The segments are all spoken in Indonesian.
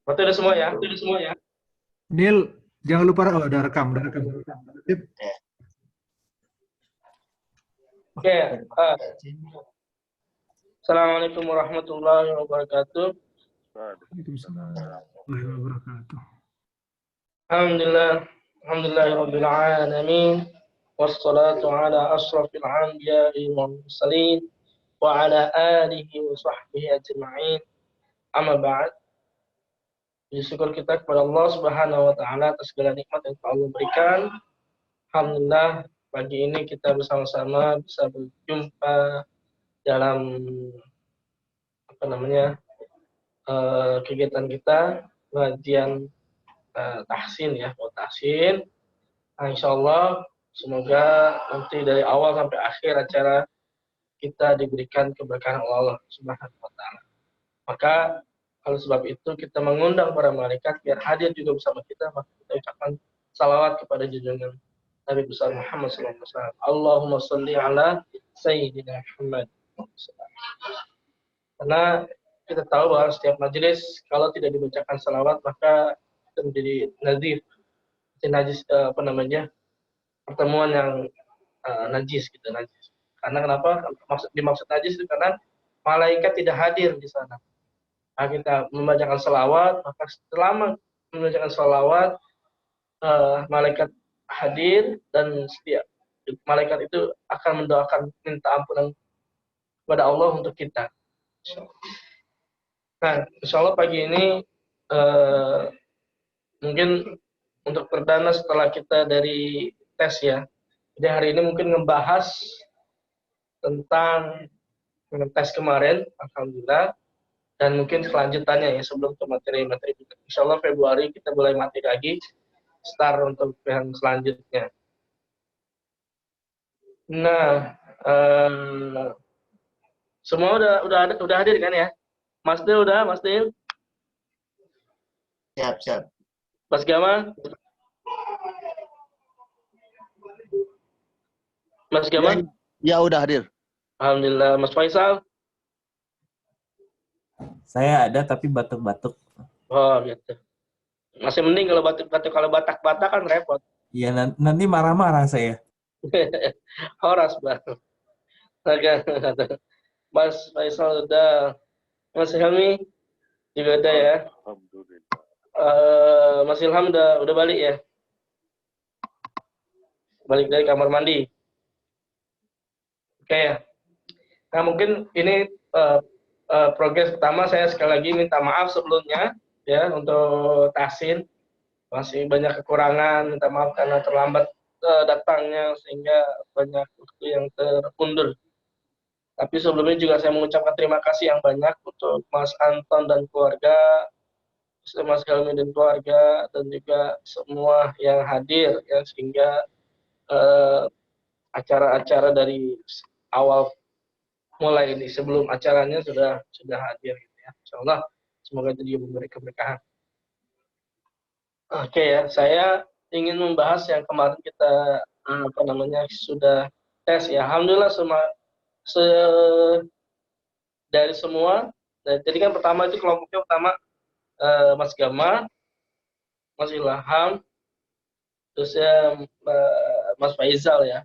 Berarti udah semua ya? Udah semua ya? Nil, jangan lupa, oh, udah rekam, udah rekam. Sip. Oke. Assalamualaikum warahmatullahi wabarakatuh. Waalaikumsalam warahmatullahi wabarakatuh. Alhamdulillah. Alhamdulillahirabbil alamin. Wassalatu ala asrafil anbiya'i wal mursalin wa ala alihi wa sahbihi ajma'in. Amma ba'd. Puji syukur kita kepada Allah Subhanahu wa taala atas segala nikmat yang Allah berikan. Alhamdulillah pagi ini kita bersama-sama bisa berjumpa dalam apa namanya kegiatan kita pengajian tahsin ya, mau tahsin. Nah, insya Allah semoga nanti dari awal sampai akhir acara kita diberikan keberkahan Allah Subhanahu wa taala. Maka oleh sebab itu kita mengundang para malaikat biar hadir juga bersama kita, maka kita ucapkan salawat kepada junjungan Nabi besar Muhammad SAW. Allahumma sholli ala Sayyidina Muhammad. Karena kita tahu bahwa setiap majelis kalau tidak dibacakan salawat maka itu menjadi nazif, najis apa namanya pertemuan yang najis gitu najis. Karena kenapa? Dimaksud najis itu karena malaikat tidak hadir di sana. Nah, kita membacakan salawat, maka selama membacakan salawat malaikat hadir dan setiap malaikat itu akan mendoakan minta ampunan kepada Allah untuk kita. Nah, insya Allah pagi ini mungkin untuk perdana setelah kita dari tes ya. Jadi hari ini mungkin ngebahas tentang tes kemarin, alhamdulillah, dan mungkin kelanjutannya ya sebelum ke materi-materi. Insya Allah Februari kita mulai materi lagi, start untuk yang selanjutnya. Nah, semua udah hadir kan ya? Mas Dil udah, Mas Dil? Siap, siap. Mas Gama? Mas Gama? Ya, udah hadir. Alhamdulillah. Mas Faisal? Saya ada tapi batuk-batuk. Oh gitu. Masih mending kalau batuk-batuk, kalau batak-batak kan repot. Iya, nanti marah-marah saya. Horas banget. Mas Faisal udah, Mas Helmi juga ada ya. Mas Ilham udah balik ya. Balik dari kamar mandi. Oke ya. Nah mungkin ini progres pertama, saya sekali lagi minta maaf sebelumnya ya untuk tahsin. Masih banyak kekurangan, minta maaf karena terlambat datangnya sehingga banyak waktu yang terundur. Tapi sebelumnya juga saya mengucapkan terima kasih yang banyak untuk Mas Anton dan keluarga, Mas Helmi dan keluarga, dan juga semua yang hadir ya, sehingga acara-acara dari awal mulai ini sebelum acaranya sudah hadir gitu ya. Insyaallah semoga jadi memberi keberkahan. Oke ya, saya ingin membahas yang kemarin kita sudah tes ya. Alhamdulillah dari semua. Jadi kan pertama itu kelompoknya pertama Mas Gama, Mas Ilham, terus Mas Faizal ya.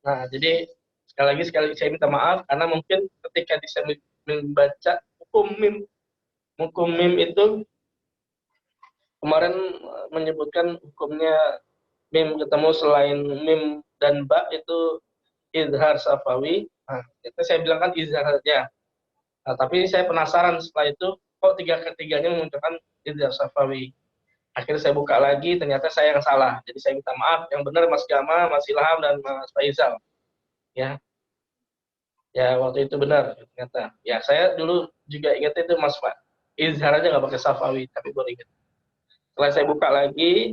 Nah, jadi sekali lagi saya minta maaf karena mungkin ketika saya membaca hukum mim itu kemarin menyebutkan hukumnya mim ketemu selain mim dan ba itu izhar safawi. Nah, itu saya bilang kan izhar saja. Nah, tapi saya penasaran setelah itu kok ketiganya mengucapkan izhar safawi. Akhirnya saya buka lagi, ternyata saya yang salah. Jadi saya minta maaf. Yang benar Mas Gama, Mas Ilham, dan Mas Faizal. Ya, ya waktu itu benar ternyata. Ya saya dulu juga ingat itu Mas Pak. Izhar aja nggak pakai safawi, tapi baru ingat. Setelah saya buka lagi,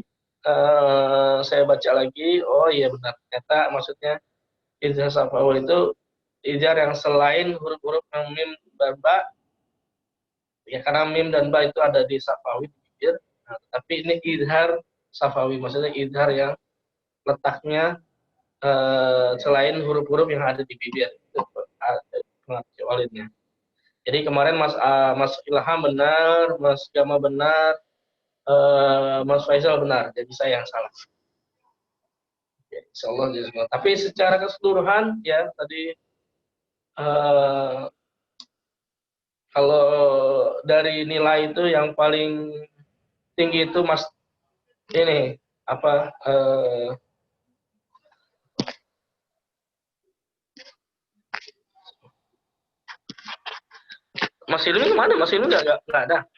saya baca lagi, oh iya benar. Ternyata maksudnya izhar safawi itu izhar yang selain huruf-huruf yang mim dan ba. Ya karena mim dan ba itu ada di safawi di bibir. Nah, tapi ini izhar safawi, maksudnya izhar yang letaknya selain huruf-huruf yang ada di bibir. Itu pengertiannya. Jadi kemarin Mas Ilham benar, Mas Gama benar, Mas Faisal benar. Jadi saya yang salah. Ya, insya Allah. Tapi secara keseluruhan ya tadi eh, kalau dari nilai itu yang paling tinggi itu Mas ini apa Mas Ilmi mana? Mas Ilmi nggak ada.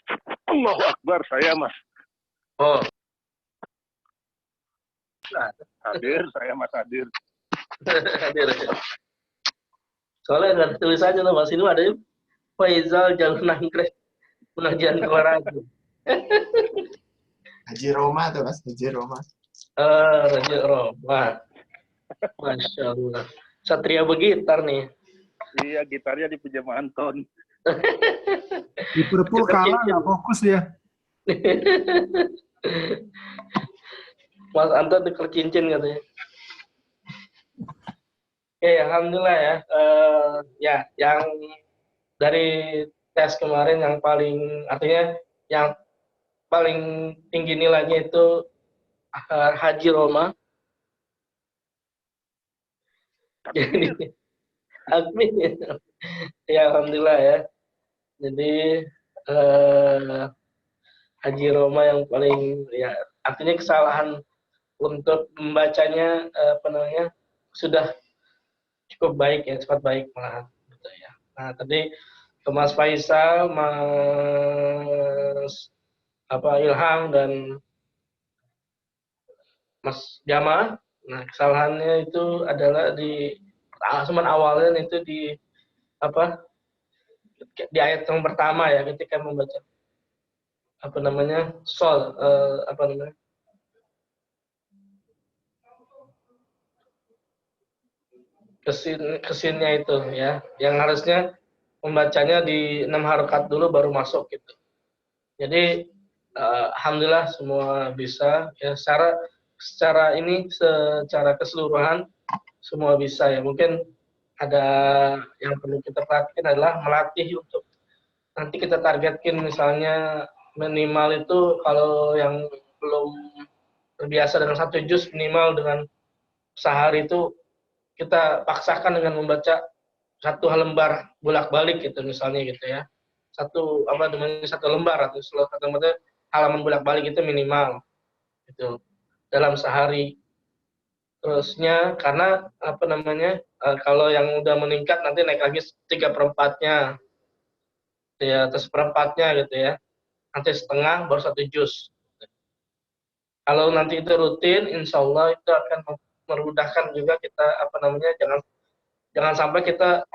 Allahu Akbar, saya Mas. Oh, nggak ada. Hadir, saya Mas hadir. Hadir. Soalnya nggak tulis aja loh Mas Ilmi ada yuk. Faizal Jalur Nanggrek pengajian olahraga. Haji Roma tuh Mas, Haji Roma. Raja Roma. Masya Allah. Satria Begitar nih. Iya, gitarnya dipinjam Anton. Liverpool kalah nggak fokus dia. Mas Anton tuker cincin katanya. Oke, alhamdulillah ya. Ya, yang dari tes kemarin yang paling artinya yang paling tinggi nilainya itu Haji Roma. Jadi Amin. Ya alhamdulillah ya. Jadi Haji Roma yang paling ya artinya kesalahan untuk membacanya apa namanya sudah cukup baik ya, cepat baik malahan gitu ya. Nah, tadi ke Mas Faisal, Mas Ilham dan Mas Jama. Nah, kesalahannya itu adalah di awalnya itu di apa? Di ayat yang pertama ya ketika membaca apa namanya? Apa namanya? Kesinnya itu ya, yang harusnya membacanya di 6 harokat dulu baru masuk gitu. Jadi alhamdulillah semua bisa ya secara keseluruhan semua bisa ya. Mungkin ada yang perlu kita perhatikan adalah melatih untuk nanti kita targetkan misalnya minimal itu kalau yang belum terbiasa dengan 1 juz minimal dengan sehari itu kita paksakan dengan membaca 1 lembar bolak-balik gitu misalnya gitu ya. Satu lembar atau satu lembar halaman bolak-balik itu minimal gitu dalam sehari. Terusnya karena apa namanya kalau yang udah meningkat nanti naik lagi 3/4-nya ya atau 1/4-nya gitu ya. Nanti setengah baru 1 juz. Kalau nanti itu rutin, insya Allah itu akan memudahkan juga kita apa namanya jangan sampai kita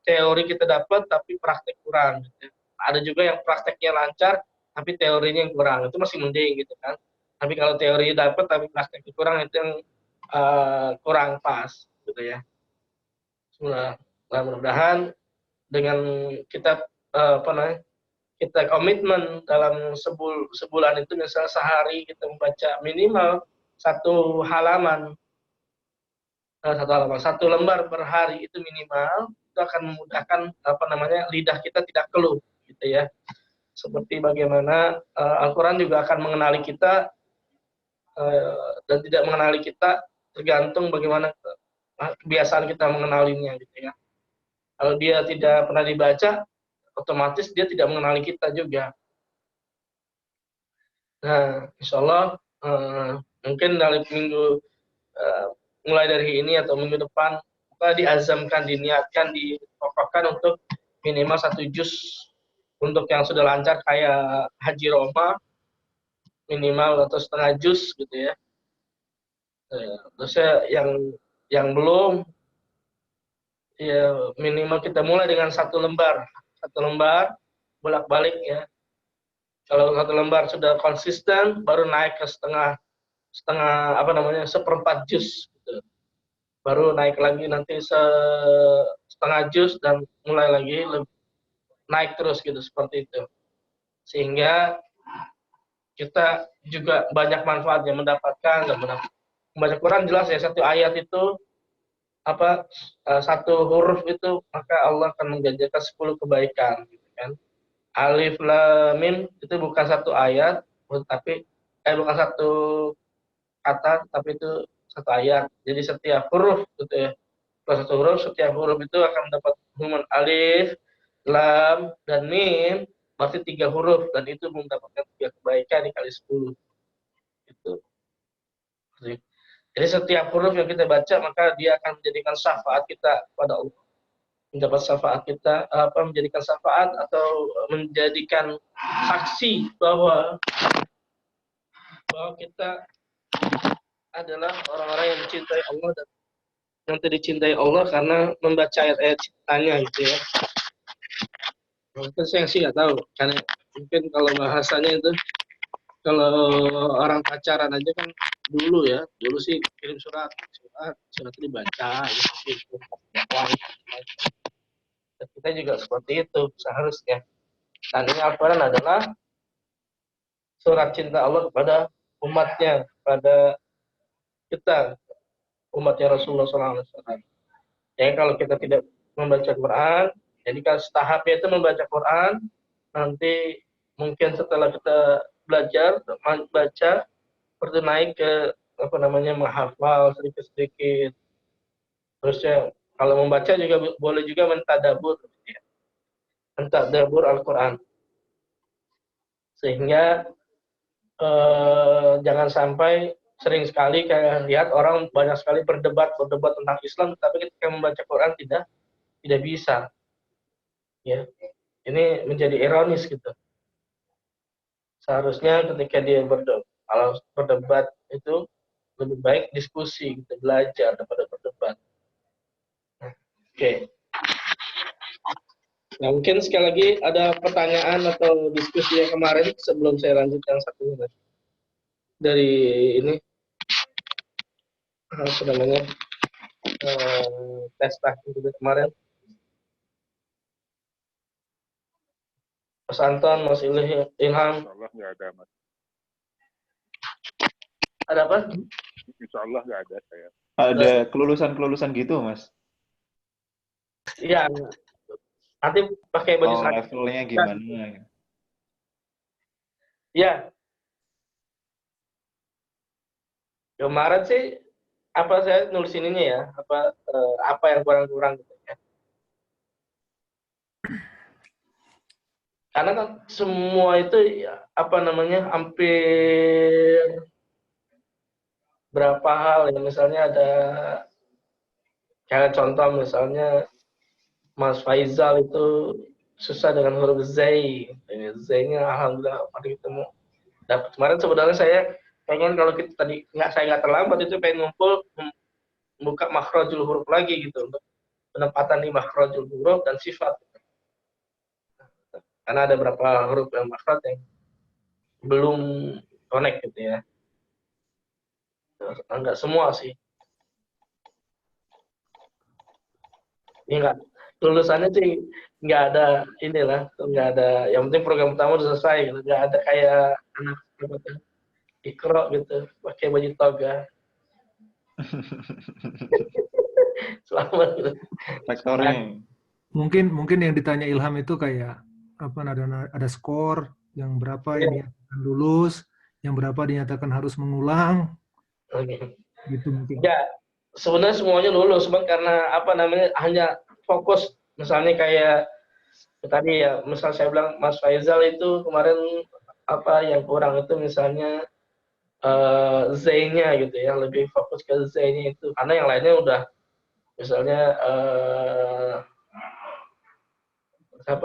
teori kita dapat tapi praktek kurang. Gitu. Ada juga yang prakteknya lancar tapi teorinya yang kurang, itu masih mending gitu kan. Tapi kalau teori dapat tapi prakteknya kurang itu yang kurang pas gitu ya. Mudah-mudahan dengan kita kita komitmen dalam sebulan itu misalnya sehari kita membaca minimal 1 halaman. 1 lembar per hari itu minimal, itu akan memudahkan lidah kita tidak keluh gitu ya. Seperti bagaimana Al-Qur'an juga akan mengenali kita dan tidak mengenali kita tergantung bagaimana kebiasaan kita mengenalinya gitu ya. Kalau dia tidak pernah dibaca, otomatis dia tidak mengenali kita juga. Nah, insya Allah mungkin dari minggu mulai dari ini atau minggu depan kita diazamkan, diniatkan, dipokokkan untuk minimal 1 juz untuk yang sudah lancar kayak Haji Roma minimal atau setengah juz gitu ya. Terus yang belum ya minimal kita mulai dengan 1 lembar bolak-balik ya. Kalau 1 lembar sudah konsisten baru naik ke setengah 1/4 juz gitu. Baru naik lagi nanti setengah juz dan mulai lagi naik terus gitu seperti itu. Sehingga kita juga banyak manfaatnya mendapatkan dan membaca Quran jelas ya, 1 ayat itu satu huruf itu maka Allah akan mengganjakan 10 kebaikan gitu kan. Alif lam mim itu bukan satu ayat tapi bukan satu kata tapi itu satu ayat. Jadi setiap huruf gitu ya. Kalau satu huruf, setiap huruf itu akan mendapat hukuman alif, lam, dan mim, berarti 3 huruf dan itu mendapatkan 3 kebaikan dikali 10. Itu. Jadi setiap huruf yang kita baca maka dia akan menjadikan syafaat kita pada Allah. Mendapat syafaat kita menjadikan syafaat atau menjadikan saksi bahwa kita adalah orang-orang yang mencintai Allah dan nanti dicintai Allah karena membaca ayat-ayat cintanya gitu ya. Mungkin saya sih nggak tahu karena mungkin kalau bahasanya itu kalau orang pacaran aja kan dulu sih kirim surat itu dibaca gitu. Dan kita juga seperti itu seharusnya. Dan ini Al-Quran adalah surat cinta Allah kepada umatnya, kepada kita, umatnya Rasulullah SAW. Jadi kalau kita tidak membaca Quran, jadi kalau tahapnya itu membaca Quran, nanti mungkin setelah kita belajar, baca, seperti naik ke menghafal sedikit-sedikit. Terusnya kalau membaca juga boleh juga mentadabur, mentadabur Al-Quran. Sehingga jangan sampai sering sekali kayak lihat orang banyak sekali berdebat tentang Islam, tapi ketika membaca Quran tidak bisa. Ya, ini menjadi ironis gitu. Seharusnya ketika dia berdebat itu lebih baik diskusi, gitu, belajar daripada berdebat. Oke. Nah, mungkin sekali lagi ada pertanyaan atau diskusi yang kemarin sebelum saya lanjut yang satu ini. Dari ini tes taktik kemarin. Mas Anton, Mas Ilham. Insya Allah nggak ada, Mas. Ada apa? Insya Allah nggak ada saya. Ada kelulusan gitu, Mas? Iya. Nanti pakai baju seragam. Levelnya gimana? Ya. Kemarin sih saya nulis ininya ya, apa yang kurang-kurang gitu ya. Karena kan semua itu hampir berapa hal ya, misalnya ada kayak contoh misalnya Mas Faizal itu susah dengan huruf Zai. Z-nya alhamdulillah mari ketemu. Dapat kemarin sebenarnya saya pengen kalau kita tadi saya nggak terlambat itu pengen ngumpul membuka makhrajul huruf lagi gitu untuk penempatan di makhrajul huruf dan sifat. Karena ada beberapa huruf yang makhraj yang belum connect gitu ya. Enggak semua sih. Ini enggak lulusannya sih nggak ada nggak ada. Yang penting program utama udah selesai gitu. Nggak ada kayak anak Iqra gitu pakai baju toga. Selamat gitu. Rektornya. Mungkin yang ditanya Ilham itu kayak ada skor yang berapa yang dinyatakan lulus, yang berapa dinyatakan harus mengulang. Oke. Gitu mungkin. Ya, sebenarnya semuanya lulus, cuman karena hanya fokus misalnya kayak tadi ya, misal saya bilang Mas Faizal itu kemarin yang kurang itu misalnya Z-nya gitu ya, lebih fokus ke Z-nya itu karena yang lainnya udah misalnya saya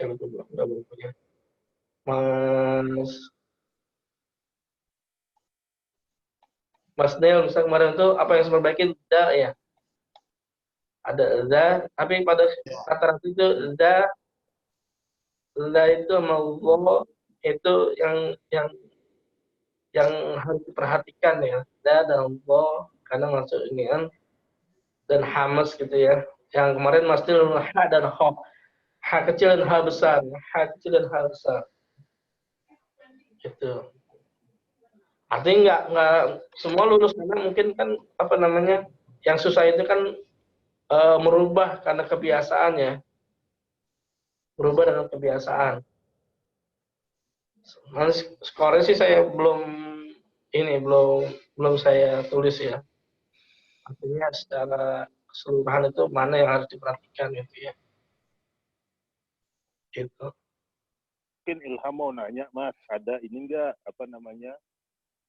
lupa udah bukunya Mas Del misalnya kemarin itu apa yang saya perbaikin ya ada tapi pada rata-rata itu itu sama Allah itu yang harus diperhatikan ya dan Allah karena masuk ini kan dan hamas gitu ya. Yang kemarin masih ha dan ha kecil dan ha besar, gitu. Artinya nggak semua lulus karena mungkin kan yang susah itu kan merubah karena kebiasaan ya. Berubah dengan kebiasaan. Skornya sih saya belum saya tulis ya. Artinya secara keseluruhan itu mana yang harus diperhatikan gitu ya. Gitu. Mungkin Ilham mau nanya, Mas, ada ini enggak, apa namanya,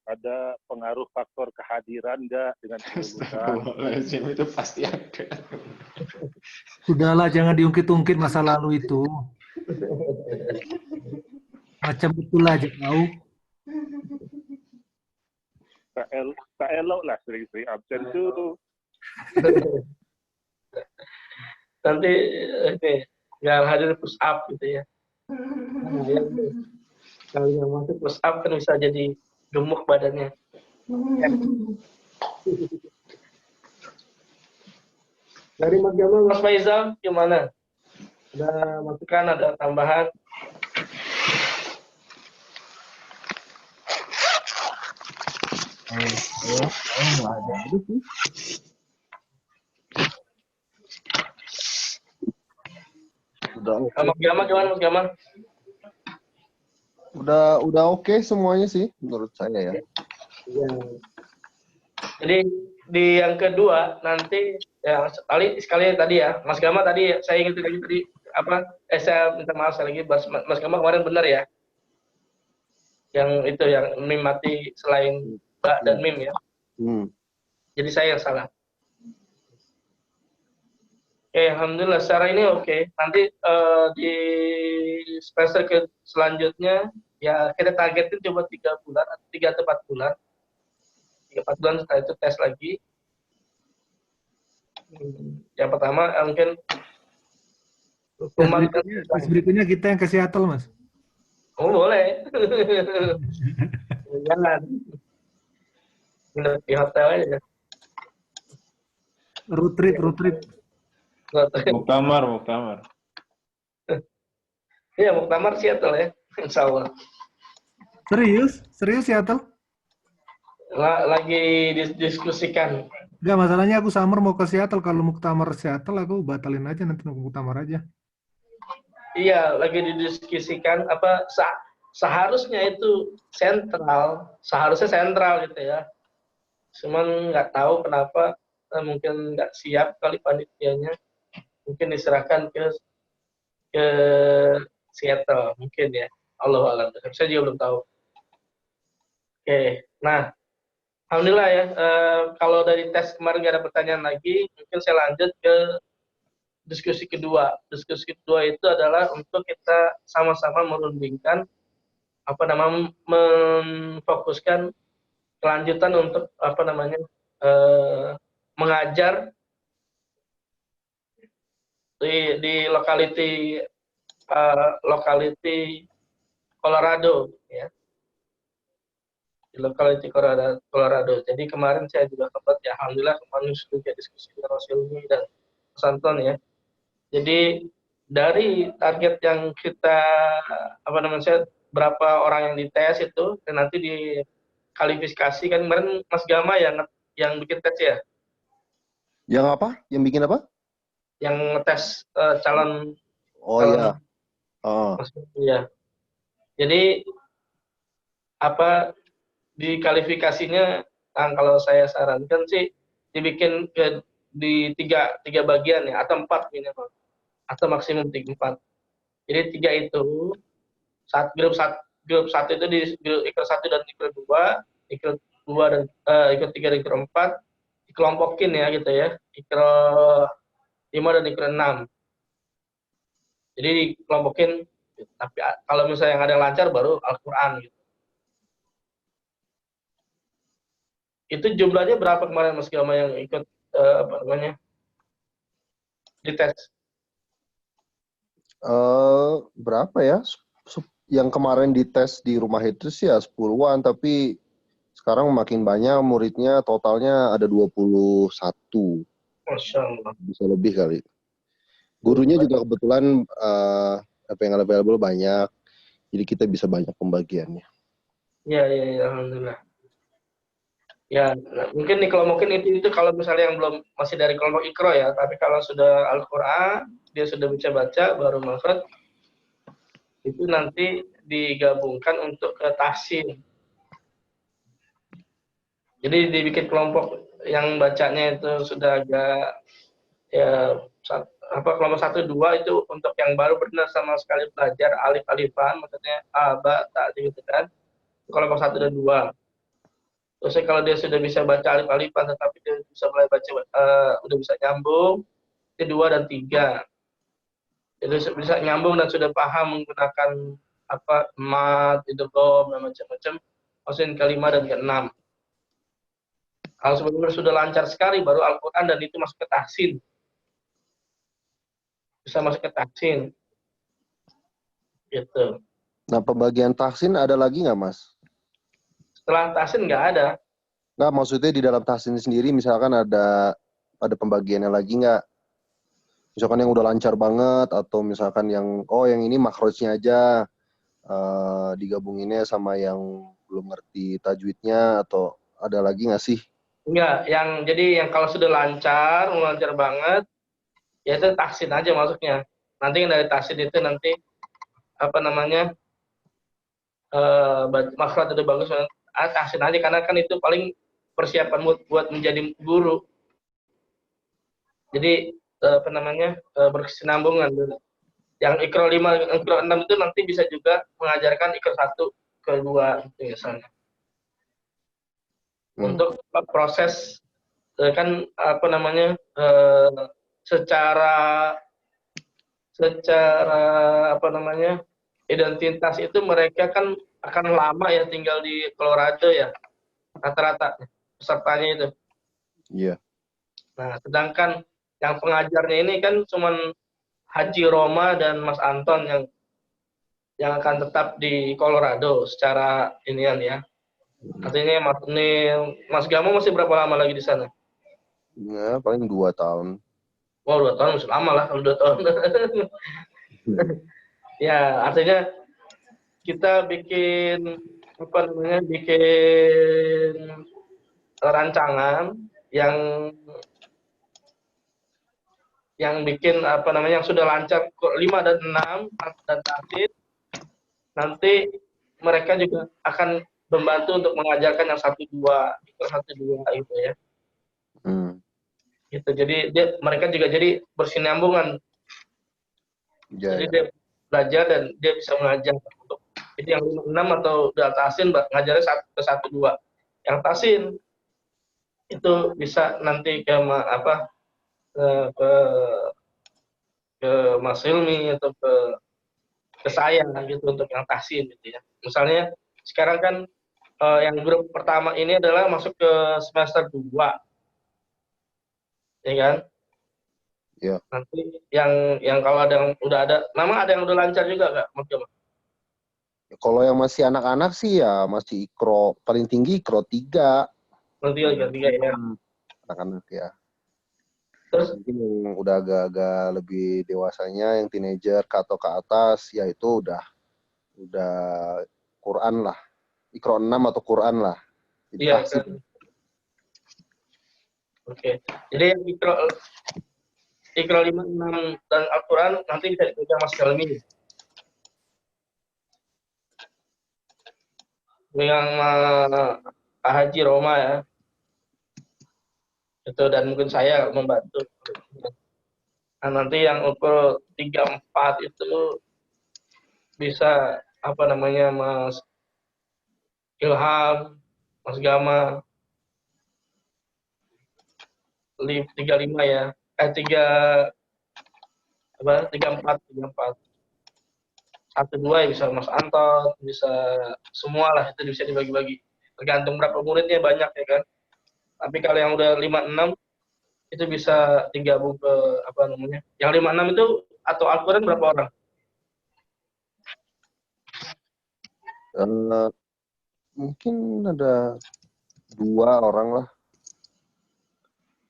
ada pengaruh faktor kehadiran enggak dengan kelulusan? Astagfirullahaladzim, itu pasti ada. Sudahlah, jangan diungkit-ungkit masa lalu itu. Macam betul aja tahu. Tak elok lah sering-sering absen tuh. Nanti ini nggak hadir push up gitu ya. Kalau yang masuk push up kan bisa jadi gemuk badannya. Dari Mas Gamal, Mas Faizal gimana? Ada masukan, ada tambahan? Nggak ada itu sih. Mas Gamal gimana Mas Gamal? Udah oke semuanya sih menurut saya ya. Ya. Jadi di yang kedua nanti ya sekali tadi ya Mas Gama tadi saya ingat lagi tadi apa saya minta maaf sekali lagi Mas Gama kemarin benar ya yang itu yang mim mati selain Mbak dan mim ya. Jadi saya yang salah. Oke, alhamdulillah secara ini oke. Nanti di semester selanjutnya ya kita targetin coba 3 bulan atau 3 atau 4 bulan. 3-4 bulan setelah itu tes lagi. Yang pertama mungkin Tes berikutnya kita yang ke Seattle, Mas. Oh boleh. Jangan. Nginep di hotel aja. Road trip. Muktamar. Iya, muktamar Seattle ya. Insya Allah. Serius Seattle? Lagi didiskusikan. Enggak, masalahnya aku summer mau ke Seattle. Kalau muktamar Seattle aku batalin aja, nanti nunggu muktamar aja. Iya, lagi didiskusikan apa seharusnya itu seharusnya sentral gitu ya. Cuman nggak tahu kenapa mungkin nggak siap kali panitianya. Mungkin diserahkan ke Seattle mungkin ya. Allahu a'lam. Saya juga belum tahu. Oke, nah alhamdulillah ya. Kalau dari tes kemarin nggak ada pertanyaan lagi, mungkin saya lanjut ke diskusi kedua. Diskusi kedua itu adalah untuk kita sama-sama merundingkan memfokuskan kelanjutan untuk mengajar di lokality Colorado ya. Di lokality Colorado. Jadi kemarin saya juga sempat ya alhamdulillah kemarin sudah diskusi dengan Mas Hilmi dan Mas Anton ya. Jadi dari target yang kita berapa orang yang dites itu dan nanti dikalifikasi kan kemarin Mas Gama yang bikin tes ya. Yang apa? Yang bikin apa? Yang ngetes calon. Oh iya. Iya. Jadi dikalifikasinya kalau saya sarankan sih dibikin di tiga bagian ya atau 4 minimal atau maksimum 4. Jadi 3 itu grup 1 itu di ikut 1 dan ikut 2, ikut 2 dan ikut 3 dan ikut 4 dikelompokin ya gitu ya. Ikut 5 dan ikut 6. Jadi dikelompokin tapi kalau misalnya yang ada yang lancar baru Al-Qur'an gitu. Itu jumlahnya berapa kemarin Mas Gama yang ikut dites? Berapa ya? Yang kemarin dites di rumah itu sih ya 10-an, tapi sekarang makin banyak muridnya, totalnya ada 21. Masya Allah. Bisa lebih kali. Gurunya juga kebetulan yang available banyak, jadi kita bisa banyak pembagiannya. Iya, alhamdulillah. Ya, mungkin dikelompokkan itu kalau misalnya yang belum masih dari kelompok Iqra ya, tapi kalau sudah Al-Qur'an, dia sudah bisa baca baru makhraj, itu nanti digabungkan untuk ke tahsin. Jadi dibikin kelompok yang bacanya itu sudah agak ya kelompok 1 2 itu untuk yang baru benar sama sekali belajar alif-alifan, maksudnya a, ba, ta gitu kan. Kelompok 1 dan 2. Terus kalau dia sudah bisa baca alif-alifan tetapi dia bisa mulai baca udah bisa nyambung, itu 2 dan 3. Jadi bisa nyambung dan sudah paham menggunakan mat, idgham dan macam-macam. Maksudnya ke-5 dan ke-6. Kalau sebenarnya sudah lancar sekali baru Al-Qur'an dan itu masuk ke tahsin. Bisa masuk ke tahsin. Gitu. Nah, pembagian tahsin ada lagi nggak, Mas? Setelah tahsin nggak ada. Nggak, maksudnya di dalam tahsin sendiri misalkan ada pembagiannya lagi nggak? Misalkan yang udah lancar banget atau misalkan yang ini makhrajnya aja digabunginnya sama yang belum ngerti tajwidnya atau ada lagi nggak sih? Enggak, yang kalau sudah lancar banget, ya itu tahsin aja masuknya. Nanti yang dari tahsin itu nanti makhraj udah bagus, tahsin aja karena kan itu paling persiapan buat menjadi guru. Jadi berkesinambungan. Yang Iqra 5, Iqra 6 itu nanti bisa juga mengajarkan Iqra 1 ke 2 gitu misalnya. Untuk proses secara identitas itu mereka kan akan lama ya tinggal di Colorado ya rata-rata pesertanya itu. Iya. Nah, sedangkan yang pengajarnya ini kan cuman Haji Roma dan Mas Anton yang akan tetap di Colorado secara inian ya. Artinya Mas Gamo masih berapa lama lagi di sana? Ya, paling 2 tahun. Wow, 2 tahun masih lama lah kalau 2 tahun. Ya, artinya kita bikin rancangan yang bikin yang sudah lancar 5 dan 6 dan tahsin, nanti mereka juga akan membantu untuk mengajarkan yang 1 2, itu 1 2 gitu ya. Gitu. Jadi mereka juga jadi bersinambungan. Ya, jadi dia belajar dan dia bisa mengajar. Jadi yang 6 atau tahsin ngajarnya ke 1 2. Yang tahsin itu bisa nanti ke Mas Hilmi atau ke saya gitu untuk yang tahsin gitu ya. Misalnya sekarang kan yang grup pertama ini adalah masuk ke semester 2. Ya kan? Iya. Nanti yang kalau ada yang udah ada, memang ada yang udah lancar juga Kak, Mas Gama? Kalau yang masih anak-anak sih ya masih Iqra, paling tinggi Iqra 3. Nanti ya. Anak-anak ya. Terus mungkin yang udah agak-agak lebih dewasanya, yang teenager atau ke atas, ya itu udah Quran lah. Iqra 6 atau Quran lah. iya kan. Oke. Jadi yang Iqra 5, 6 dan Al-Quran nanti bisa dipegang Mas Helmi. Yang Pak Haji Roma ya. Itu dan mungkin saya membantu. Nah, nanti yang ukur 3 4 itu bisa Mas Ilham, Mas Gama, 35 ya. 34. 1 2 ya bisa Mas Anton, bisa semua lah, itu bisa dibagi-bagi. Tergantung berapa muridnya, banyak ya kan. Tapi kalau yang udah 5 6 itu bisa digabung ke Yang 5 6 itu atau Al-Qur'an berapa orang? Mungkin ada 2 orang lah.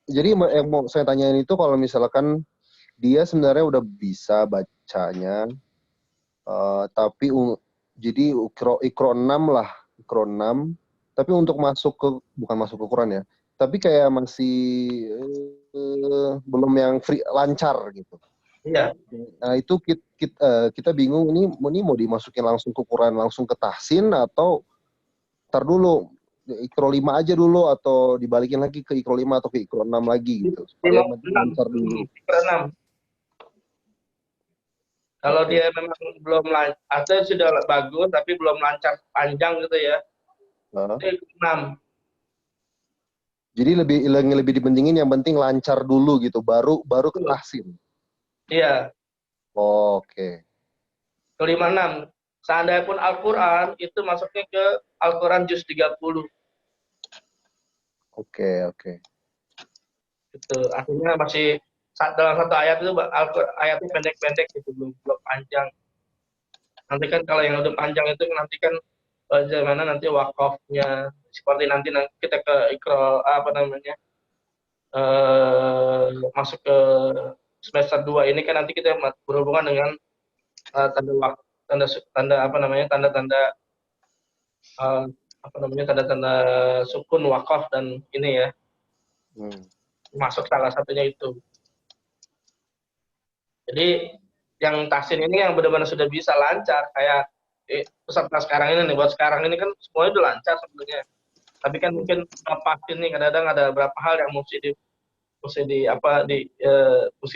Jadi yang mau saya tanyain itu kalau misalkan dia sebenarnya udah bisa bacanya, tapi jadi Iqra 6 lah, Iqra 6 Tapi untuk masuk ke, bukan masuk ke Quran ya, tapi kayak masih belum yang free lancar gitu. Iya. Nah itu kita bingung ini mau dimasukin langsung ke Quran, langsung ke tahsin, atau ntar dulu Iqra 5 aja dulu, atau dibalikin lagi ke Iqra 5 atau ke Iqra 6 lagi gitu. Supaya lancar dulu. Iqra 6. Kalau dia memang belum lancar, atau sudah bagus tapi belum lancar panjang gitu ya, Nah, itu Iqra 6. jadi lebih dipentingin yang penting lancar dulu gitu, baru ke tahsin. Iya. Oke. Ke 56. Seandainya pun Al-Quran, itu masuknya ke Al-Quran juz 30. Oke. Gitu. Artinya masih dalam satu ayat itu ayatnya pendek-pendek gitu, belum panjang. Nanti kan kalau yang udah panjang itu nanti kan bagaimana nanti wakafnya, seperti nanti kita ke Iqra masuk ke semester 2 ini kan nanti kita berhubungan dengan tanda-tanda sukun, wakaf, dan ini ya, masuk salah satunya itu. Jadi yang tahsin ini yang benar-benar sudah bisa lancar, kayak peserta sekarang ini nih, buat sekarang ini kan semuanya udah lancar sebenarnya. Tapi kan mungkin pasti nih kadang-kadang ada beberapa hal yang mesti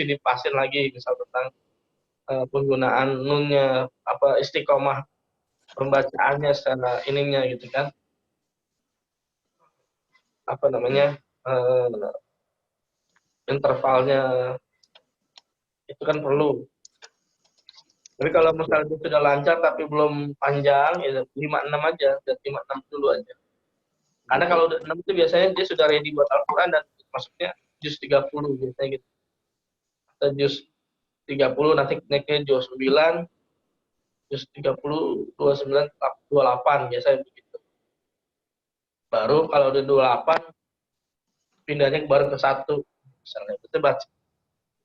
dipasin lagi, misal tentang penggunaan nunnya, istiqomah pembacaannya secara ininya gitu kan, intervalnya itu kan perlu. Tapi kalau misalnya itu sudah lancar tapi belum panjang, ya 56 aja, dan 56 dulu aja. Karena kalau udah 6 itu biasanya dia sudah ready buat Al-Quran dan masuknya juz 30 biasanya gitu. Atau juz 30 nanti naiknya juz 9, juz 30, 29, 28 biasanya begitu. Baru kalau udah 28 pindahnya baru ke 1 misalnya. Itu baca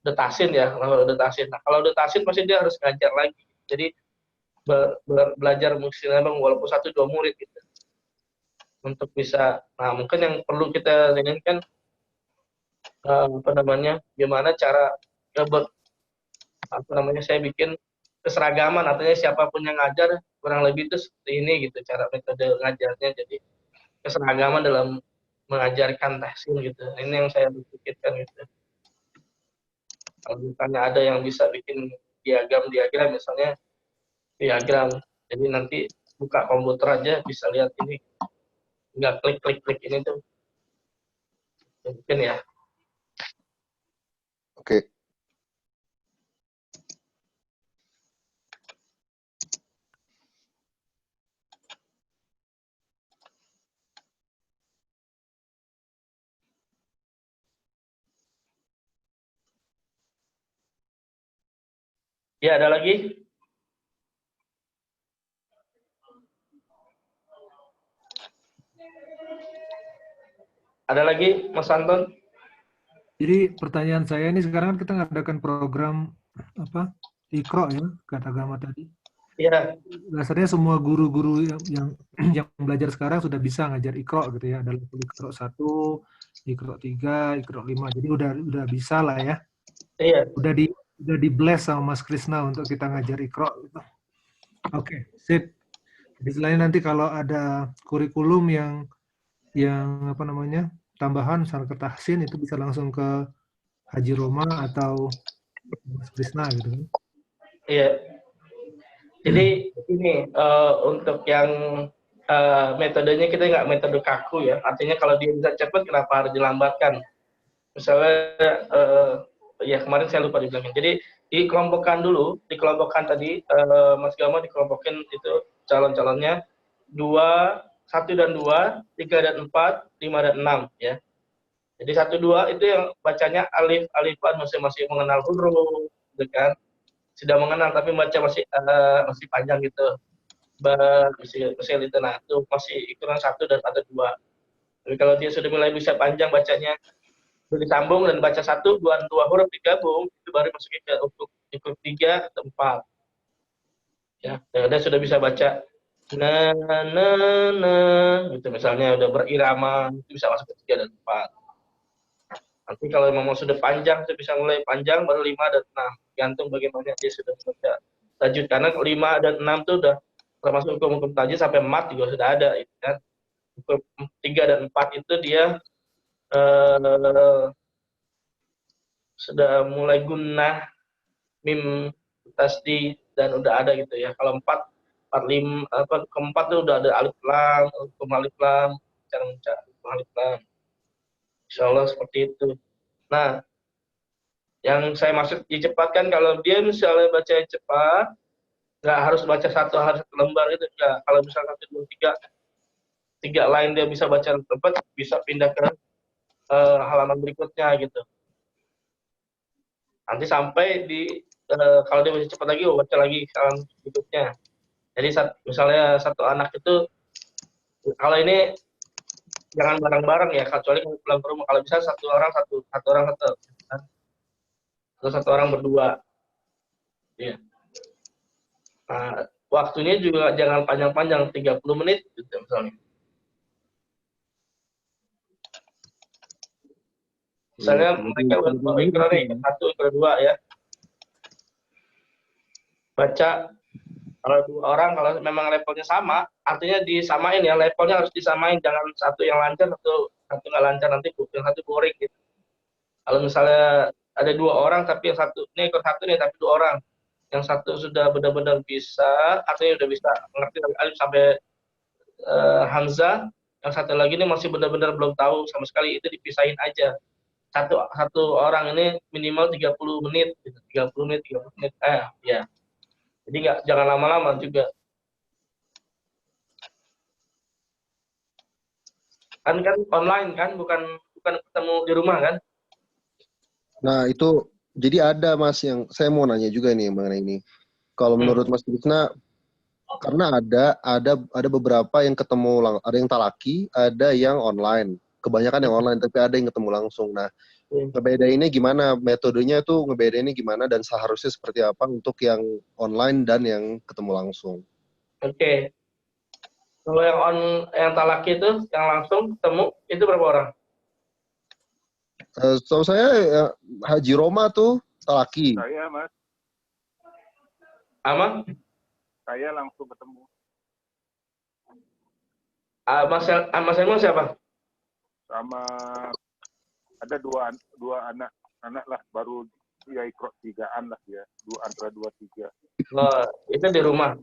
udah tahsin ya, kalau udah tahsin. Nah, kalau udah tahsin pasti dia harus ngajar lagi. Jadi belajar muslimnya bang, walaupun 1-2 murid gitu. Untuk bisa, nah mungkin yang perlu kita inginkan gimana cara saya bikin keseragaman, artinya siapapun yang ngajar kurang lebih itu seperti ini gitu cara metode ngajarnya, jadi keseragaman dalam mengajarkan tahsin gitu. Ini yang saya pikirkan gitu. Kalau misalnya ada yang bisa bikin diagram misalnya diagram, jadi nanti buka komputer aja bisa lihat ini, nggak klik ini tuh mungkin ya. Oke. Ya, ada lagi? Ada lagi, Mas Anton? Jadi pertanyaan saya ini, sekarang kita ngadakan program Iqra ya, kata Gama tadi. Iya. Dasarnya semua guru-guru yang belajar sekarang sudah bisa ngajar Iqra gitu ya, ada level Iqra 1, Iqra 3, Iqra 5. Jadi udah bisa lah ya. Iya. Udah di bless sama Mas Krisna untuk kita ngajar Iqra gitu. Oke, sip. Jadi selain nanti kalau ada kurikulum yang tambahan misalnya ke tahsin, itu bisa langsung ke Haji Roma atau Mas Krisna gitu kan. Iya. Jadi ini untuk yang metodenya kita nggak metode kaku ya. Artinya kalau dia bisa cepat, kenapa harus dilambatkan? Misalnya ya kemarin saya lupa dibilangin. Jadi dikelompokkan tadi Mas Gama dikelompokin itu calon-calonnya 1 dan 2, 3 dan 4, 5 dan 6 ya. Jadi 1, 2 itu yang bacanya alifan masih mengenal huruf, gitu kan? Sudah mengenal tapi baca masih panjang gitu. Masih itu, nah itu masih ikutan 1 dan 2. Tapi kalau dia sudah mulai bisa panjang bacanya, disambung dan baca 1, 2 huruf digabung, itu baru masuk ke untuk ikut 3 atau 4. Ya, dia sudah bisa baca na na na gitu misalnya udah berirama itu bisa masuk ke 3 dan 4. Nanti kalau memang sudah panjang itu bisa mulai panjang baru 5 dan 6. Gantung bagaimana dia sudah membaca tajwid karena 5 dan 6 itu udah termasuk hukum-hukum tajwid sampai mat juga sudah ada gitu kan. Hukum 3 dan 4 itu dia sudah mulai gunnah mim tasdid dan udah ada gitu ya. Kalau 4 5 keempat itu udah ada alif lam, hukum alif lam, cara mencari alif lam. Insyaallah seperti itu. Nah, yang saya maksud dicepatkan kalau dia misalnya baca cepat, nggak harus baca satu lembar itu enggak. Kalau misalnya 1, 2, 3 line dia bisa baca cepat, bisa pindah ke halaman berikutnya gitu. Nanti sampai di kalau dia baca cepat lagi, baca lagi halaman berikutnya. Jadi misalnya satu anak itu, kalau ini jangan bareng-bareng ya, kecuali kalau pulang ke rumah. Kalau bisa satu orang satu, atau satu orang berdua. Ya. Nah, waktunya juga jangan panjang-panjang, 30 menit gitu misalnya. Misalnya mereka bawa ikrar nih, 1, ikrar 2 ya. Baca kalau 2 orang, kalau memang levelnya sama, artinya disamain ya, levelnya harus disamain, jangan satu yang lancar atau satu nggak lancar, nanti yang satu boring gitu. Kalau misalnya ada 2 orang tapi yang satu ini ikut satu nih tapi 2 orang, yang satu sudah benar-benar bisa, artinya udah bisa mengerti dari alif sampai hamzah, yang satu lagi ini masih benar-benar belum tahu sama sekali, itu dipisahin aja. Satu orang ini minimal 30 menit, gitu. 30 menit. Ya. Jadi jangan lama-lama juga. Kan online kan, bukan ketemu di rumah kan? Nah, itu jadi ada Mas yang saya mau nanya juga nih mengenai ini. Kalau menurut Mas Krisna, karena ada beberapa yang ketemu, ada yang talaki, ada yang online. Kebanyakan yang online, tapi ada yang ketemu langsung. Nah, ngebedainnya gimana? Metodenya itu ngebedainnya gimana dan seharusnya seperti apa untuk yang online dan yang ketemu langsung? Oke. Kalau yang talaki itu, yang langsung ketemu, itu berapa orang? Setahu saya Haji Roma tuh talaki. Saya, Mas. Ama? Saya langsung ketemu. Mas Elmo siapa? Sama ada dua anak lah, baru ya ikut 3-an lah ya, antara 2-3 Oh, itu di rumah.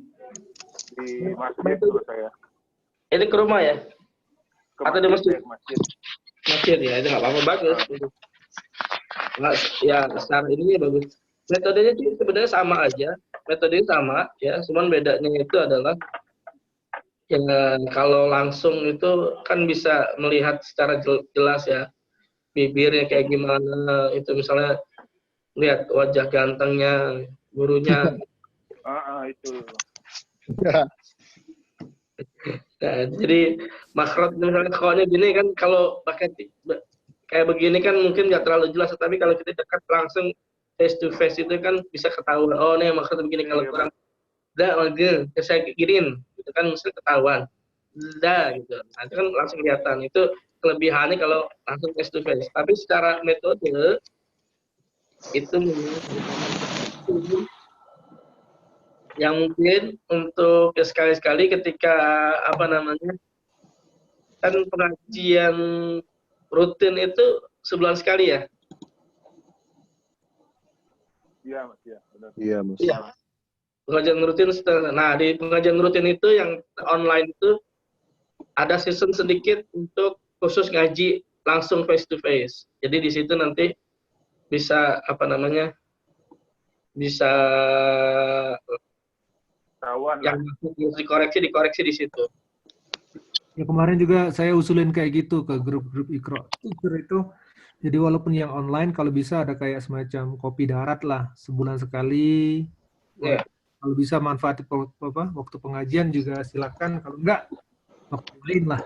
di masjid kalau saya. Ini ke rumah ya? Atau di masjid? Masjid. Masjid ya, itu nggak apa-apa, bagus. Nah, ya secara ini bagus. Metodenya sih sebenarnya sama aja. Metodenya sama ya, cuman bedanya itu adalah ya, kalau langsung itu kan bisa melihat secara jelas ya, bibirnya kayak gimana, itu misalnya lihat wajah gantengnya gurunya. Itu. Nah, jadi makhraj misalnya kalau gini kan, kalau pakai kayak begini kan mungkin nggak terlalu jelas, tapi kalau kita dekat langsung face to face itu kan bisa ketahuan. Oh, nih makhraj begini. Kalau kurang lagi saya giniin gitu kan mesti ketahuan. Gitu. Nanti kan langsung kelihatan. Itu kelebihannya kalau langsung face to face. Tapi secara metode itu yang mungkin untuk sekali-sekali ketika kan pengajian rutin itu sebulan sekali ya? Iya, Mas, ya, benar. Iya, Mas. Iya. Pengajian rutin. Nah, di pengajian rutin itu yang online itu ada season sedikit untuk khusus ngaji langsung face to face. Jadi di situ nanti bisa bisa Kawan yang dikoreksi di situ. Ya kemarin juga saya usulin kayak gitu ke grup-grup Iqra itu. Jadi walaupun yang online kalau bisa ada kayak semacam kopi darat lah sebulan sekali. Yeah. Kalau bisa manfaat waktu pengajian juga silakan. Kalau enggak waktu lain lah.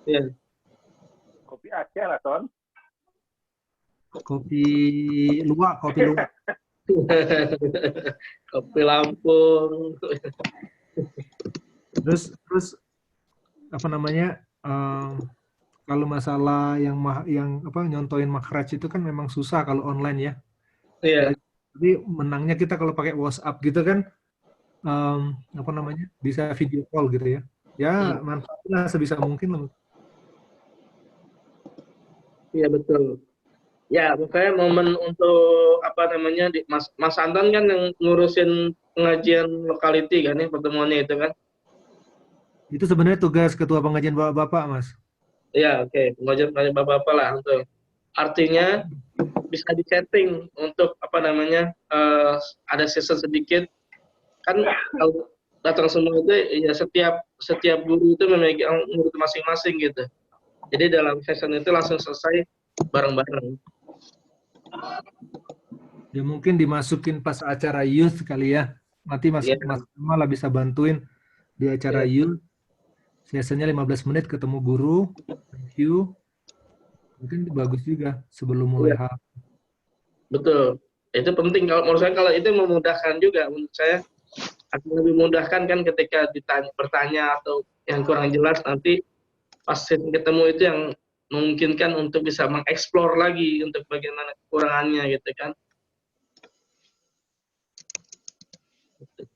Yeah. Kopi Aceh lah, Ton. Kopi luwak. Kopi Lampung. Terus apa namanya? Kalau masalah yang nyontoin makhraj itu kan memang susah kalau online ya. Iya, Jadi menangnya kita kalau pakai WhatsApp gitu kan, apa namanya, bisa video call gitu ya. Ya manfaatnya sebisa mungkin lah. iya betul. Ya, makanya momen untuk apa namanya Mas Anton kan yang ngurusin pengajian lokality kan ya pertemuannya itu kan. Itu sebenarnya tugas ketua pengajian bapak-bapak, Mas. Iya, oke. Pengajian bapak-bapak lah untuk. Artinya bisa disetting untuk apa namanya ada season sedikit kan kalau datang semua itu ya setiap guru itu memegang murid masing-masing gitu. Jadi dalam session itu langsung selesai bareng-bareng. Ya mungkin dimasukin pas acara youth kali ya. Nanti Mas Iya. malah bisa bantuin di acara youth. Biasanya 15 menit ketemu guru, thank you. Mungkin bagus juga sebelum mulai hal. Betul. Itu penting kalau menurut saya, kalau itu memudahkan juga menurut saya akan lebih memudahkan kan ketika bertanya atau yang kurang jelas nanti pas ketemu itu yang memungkinkan untuk bisa mengeksplor lagi untuk bagaimana kekurangannya gitu kan.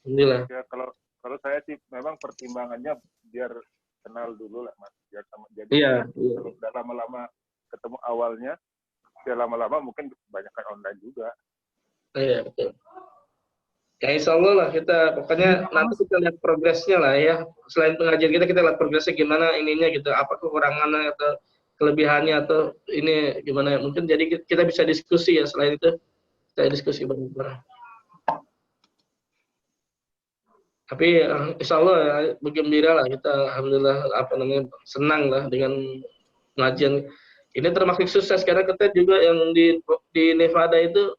Alhamdulillah. Ya kalau saya sih memang pertimbangannya biar kenal dulu lah Mas, biar sama jadi Iya. kalau udah lama-lama ketemu awalnya, ya lama-lama mungkin kebanyakan online juga. Iya betul. Ya insya Allah lah kita pokoknya nanti kita lihat progresnya lah ya. Selain pengajian kita lihat progresnya gimana ininya gitu. Apa kekurangannya atau kelebihannya atau ini gimana. Mungkin jadi kita bisa diskusi ya selain itu. Kita diskusi bareng-bareng. Tapi insya Allah ya, bergembira lah kita, alhamdulillah apa namanya senang lah dengan pengajian ini termasuk sukses karena kita juga yang di Nevada itu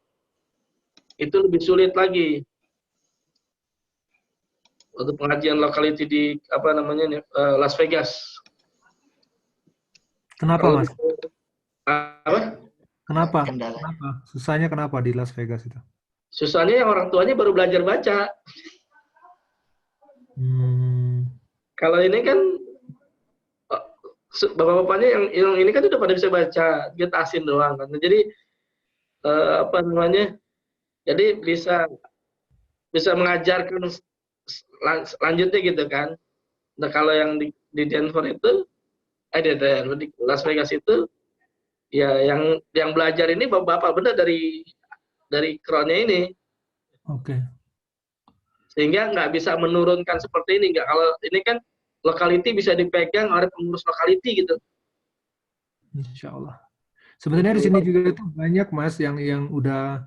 lebih sulit lagi untuk pengajian lokality di apa namanya Las Vegas. Kenapa Kalau Mas? Apa? Kenapa? Kendala. Kenapa? Susahnya kenapa di Las Vegas itu? Susahnya yang orang tuanya baru belajar baca. Kalau ini kan bapak-bapaknya yang ini kan udah pada bisa baca, dia tasin doang kan. Jadi apa namanya? Jadi bisa mengajarkan lanjutnya gitu kan. Nah kalau yang di Denver itu, di Las Vegas itu, ya yang belajar ini bapak-bapak benar dari kronnya ini. Oke. Sehingga nggak bisa menurunkan seperti ini. Nggak, kalau ini kan lokality bisa dipegang oleh pengurus lokality gitu. Insya Allah. Sebenarnya di sini juga itu banyak Mas yang udah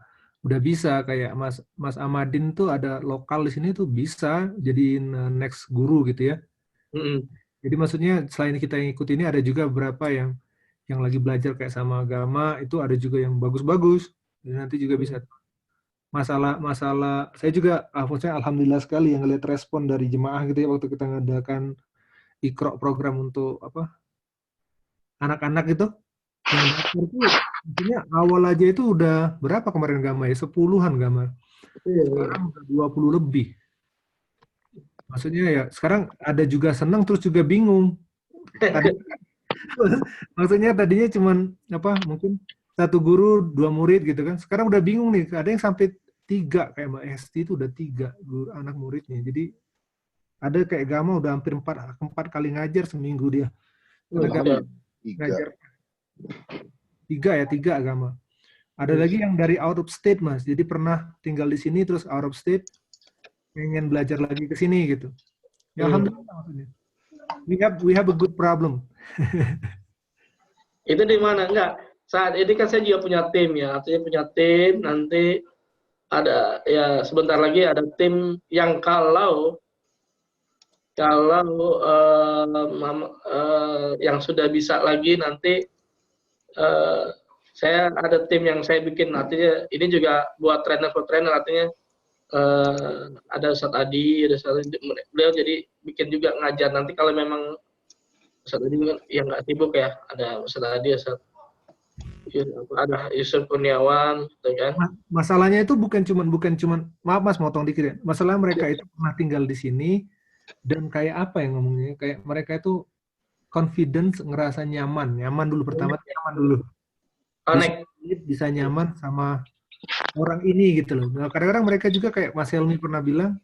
bisa kayak Mas Amadin tuh ada lokal di sini tuh bisa jadiin next guru gitu ya. Jadi maksudnya selain kita yang ikut ini ada juga beberapa yang lagi belajar kayak sama agama itu ada juga yang bagus-bagus. Dan nanti juga bisa masalah saya juga maksudnya alhamdulillah sekali yang ngelihat respon dari jemaah gitu ya waktu kita ngadakan Iqra program untuk apa anak-anak gitu yang daftar itu maksudnya awal aja itu udah berapa kemarin Gama ya 10-an Gama sekarang udah 20 lebih maksudnya ya sekarang ada juga senang terus juga bingung maksudnya tadinya cuman apa mungkin satu guru 2 murid gitu kan sekarang udah bingung nih ada yang sampai 3 kayak Mbak Esti itu udah 3 guru anak muridnya jadi ada kayak Gama udah hampir 4 kali ngajar seminggu dia Gama ngajar 3 Gama ada lagi yang dari out of state Mas jadi pernah tinggal di sini terus out of state pengen belajar lagi ke sini gitu ya alhamdulillah maksudnya we have a good problem. Itu di mana? Enggak. Saat ini kan saya juga punya tim ya. Artinya punya tim, nanti ada ya sebentar lagi ada tim yang kalau yang sudah bisa lagi nanti saya ada tim yang saya bikin artinya ini juga buat trainer artinya ada Ustadz Adi, ada beliau jadi bikin juga ngajar nanti kalau memang Ustadz Adi kan yang nggak sibuk ya ada Ustadz Adi, ada Yusuf Kurniawan, gitu kan? Masalahnya itu bukan cuman maaf Mas motong dikit ya. Masalah mereka itu pernah tinggal di sini, dan kayak apa yang ngomongnya, kayak mereka itu confidence, ngerasa nyaman dulu pertama, nyaman dulu. Connect. Bisa nyaman sama orang ini gitu loh. Nah, kadang-kadang mereka juga kayak Mas Helmi pernah bilang,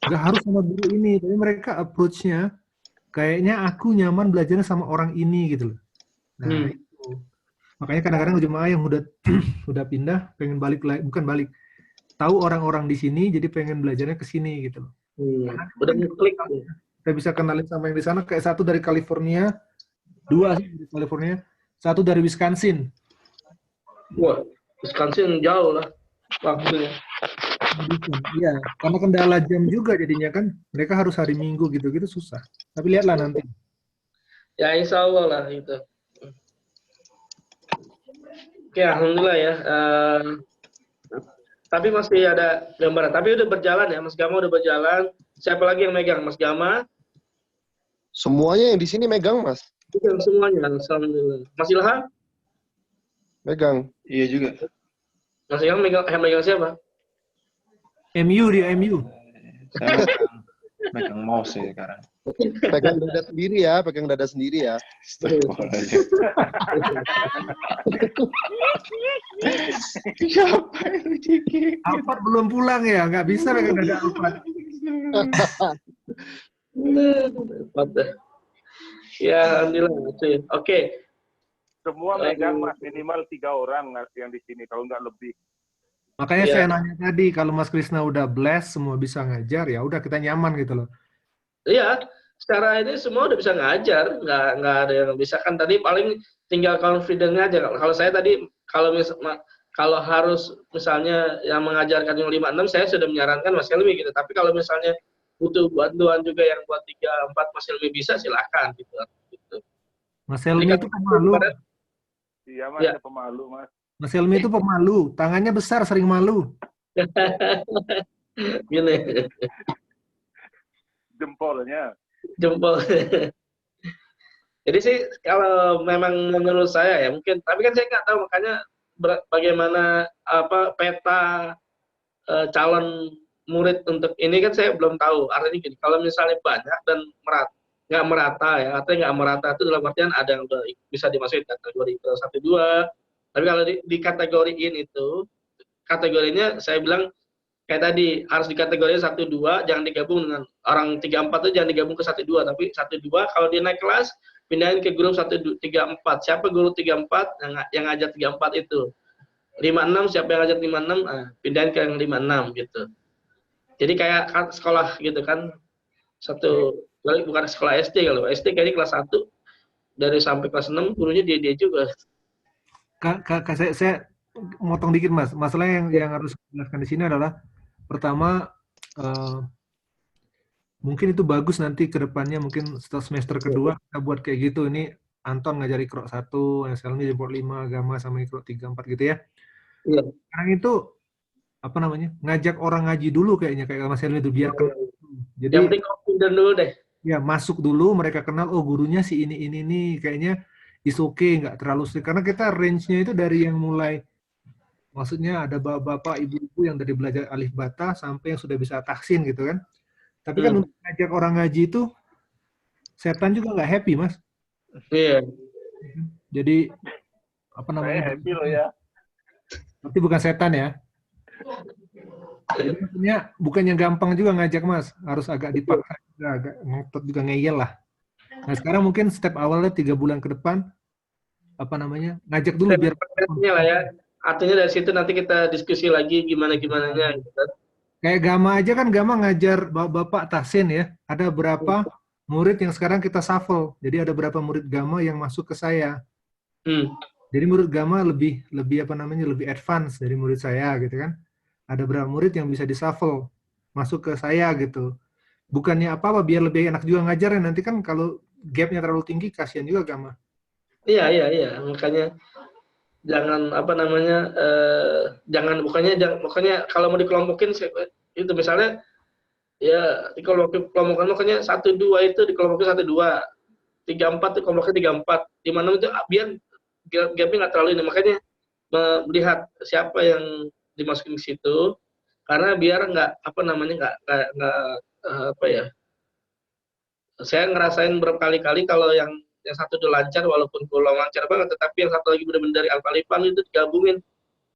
nggak harus sama guru ini, tapi mereka approach-nya kayaknya aku nyaman belajarnya sama orang ini gitu loh. Nah, itu. Makanya kadang-kadang jemaah yang udah pindah pengen balik lagi, bukan balik, tahu orang-orang di sini jadi pengen belajarnya ke sini gitu loh. Udah ngeklik. Kita bisa kenalin sama yang di sana, kayak satu dari California, 2 sih dari California, 1 dari Wisconsin. Wah, Wisconsin jauh lah waktunya. Iya, karena kendala jam juga jadinya kan, mereka harus hari Minggu gitu-gitu susah. Tapi lihatlah nanti. Ya insya Allah lah itu. Oke, alhamdulillah ya. Tapi masih ada gambaran. Tapi udah berjalan ya, Mas Gama udah berjalan. Siapa lagi yang megang? Mas Gama? Semuanya yang di sini megang, Mas. Megang semuanya, alhamdulillah. Mas Ilham? Megang. Iya juga. Mas Ilham megang siapa? MU dia, MU. Saya megang mouse ya sekarang. Pegang dada sendiri ya, pegang dada sendiri ya. Astagfirullahaladzim. Siapa yang dikit? Alfat belum pulang ya, nggak bisa pegang dada Alfat. Ya, alhamdulillah. Oke. Semua megang Mas, minimal 3 orang yang di sini, kalau nggak lebih. Makanya Iya. saya nanya tadi, kalau Mas Krisna udah bless, semua bisa ngajar, ya udah kita nyaman gitu loh. Iya, secara ini semua udah bisa ngajar, nggak ada yang bisa kan tadi paling tinggal confident-nya aja. Kalau saya tadi kalau harus misalnya yang mengajarkan yang 5-6 saya sudah menyarankan Mas Helmi gitu. Tapi kalau misalnya butuh bantuan juga yang buat 3-4 Mas Helmi bisa silakan gitu. Mas Helmi itu pemalu. Iya Mas, Ya. saya pemalu Mas. Mas Helmi itu pemalu, tangannya besar, sering malu. Gini, Jempolnya. jempol. Jadi sih kalau memang menurut saya ya mungkin, tapi kan saya nggak tahu makanya bagaimana peta calon murid untuk ini kan saya belum tahu. Artinya gini, kalau misalnya banyak dan nggak merata ya, artinya nggak merata itu dalam artian ada yang udah bisa dimasukin kategori 1-2. Tapi kalau dikategoriin itu, kategorinya saya bilang kayak tadi harus dikategorikan 1-2, jangan digabung dengan orang 3-4 itu jangan digabung ke 1-2, tapi 1-2 kalau dia naik kelas pindahin ke grup 1-3-4. Siapa guru 3-4 yang ngajar 3-4 itu. 5-6 siapa yang ngajar 5-6, pindahin ke yang 5-6 gitu. Jadi kayak sekolah gitu kan. Bukan sekolah SD kalau SD kayaknya kelas 1 dari sampai kelas 6 gurunya dia juga. Saya motong dikit Mas. Masalah yang harus dijelaskan di sini adalah pertama mungkin itu bagus nanti ke depannya, mungkin setelah semester kedua kita buat kayak gitu. Ini Anton ngajar Iqra 1, Selmi report 5, Gama sama Iqra 3-4 gitu ya. Iya. Sekarang itu apa namanya? Ngajak orang ngaji dulu kayaknya kayak Mas Selmi itu biar kenal. Jadi Yang penting confident dulu deh. Ya, masuk dulu mereka kenal, oh gurunya si ini nih kayaknya is okay, nggak terlalu strict. Karena kita range-nya itu dari yang mulai, maksudnya ada bapak-bapak, ibu-ibu yang dari belajar alif bata sampai yang sudah bisa tahsin gitu kan. Tapi kan untuk ngajak orang ngaji itu, setan juga nggak happy, Mas. Iya. Jadi, apa namanya? Saya happy loh ya. Tapi bukan setan ya. Jadi maksudnya bukannya gampang juga ngajak Mas, harus agak dipaksa juga, agak ngotot juga, ngeyel lah. Nah sekarang mungkin step awalnya 3 bulan ke depan, apa namanya, ngajak dulu biar lah ya. Artinya dari situ nanti kita diskusi lagi gimana-gimananya gitu kan. Kayak Gama aja kan, Gama ngajar Bapak tahsin ya, ada berapa murid yang sekarang kita shuffle, jadi ada berapa murid Gama yang masuk ke saya. Jadi murid Gama lebih apa namanya, lebih advance dari murid saya gitu kan. Ada berapa murid yang bisa di-shuffle masuk ke saya gitu. Bukannya apa-apa, biar lebih enak juga ngajarnya. Nanti kan kalau gap-nya terlalu tinggi, kasihan juga Gama. Iya. Makanya jangan apa namanya, bukannya kalau mau dikelompokin itu misalnya ya dikelompokin makanya 1-2 itu dikelompokin 1-2, 3-4 itu kelompoknya 3-4, 5-6 itu biar gapnya nggak terlalu ini. Makanya melihat siapa yang dimasukin ke situ, karena biar nggak Saya ngerasain berkali-kali kalau yang satu udah lancar walaupun belum lancar banget, tetapi yang satu lagi benar-benar dari Alfa itu digabungin,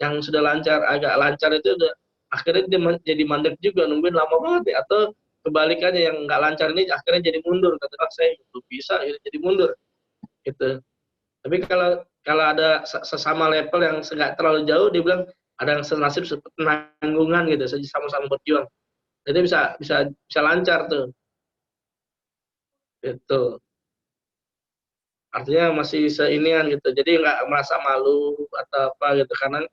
yang sudah lancar agak lancar itu udah akhirnya dia jadi mandek juga, nungguin lama banget ya. Atau kebalikannya yang nggak lancar ini akhirnya jadi mundur, kata saya belum bisa gitu, jadi mundur gitu. Tapi kalau kalau ada sesama level yang nggak terlalu jauh, dia bilang ada yang senasib seperti penanggungan gitu, sama-sama berjuang. Jadi bisa lancar tuh. Gitu. Artinya masih seinian gitu. Jadi nggak merasa malu atau apa gitu, karena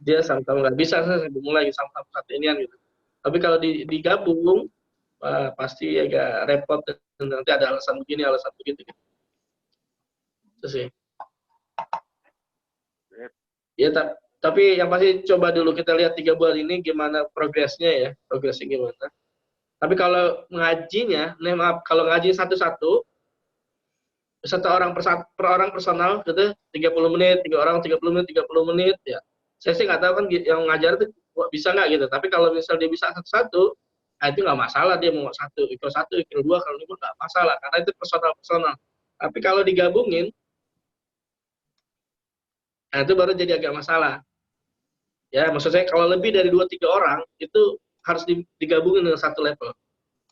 dia sama-sama nggak bisa mulai sama-sama satu inian gitu. Tapi kalau digabung pasti agak repot, dan nanti ada alasan begini, alasan begitu gitu. Itu sih. Ya, tapi yang pasti coba dulu kita lihat 3 bulan ini gimana progresnya ya, progresnya gimana. Tapi kalau ngajinya, maaf, kalau ngaji satu-satu orang per orang personal gitu, 30 menit, 3 orang 30 menit, 30 menit ya. Saya sih nggak tahu kan yang ngajar itu bisa nggak gitu. Tapi kalau misal dia bisa satu-satu, itu nggak masalah, dia mau satu, ikro 2, kalau 5 nggak masalah, karena itu personal. Tapi kalau digabungin, nah itu baru jadi agak masalah. Ya, maksud saya kalau lebih dari 2-3 orang itu harus digabungin dengan satu level.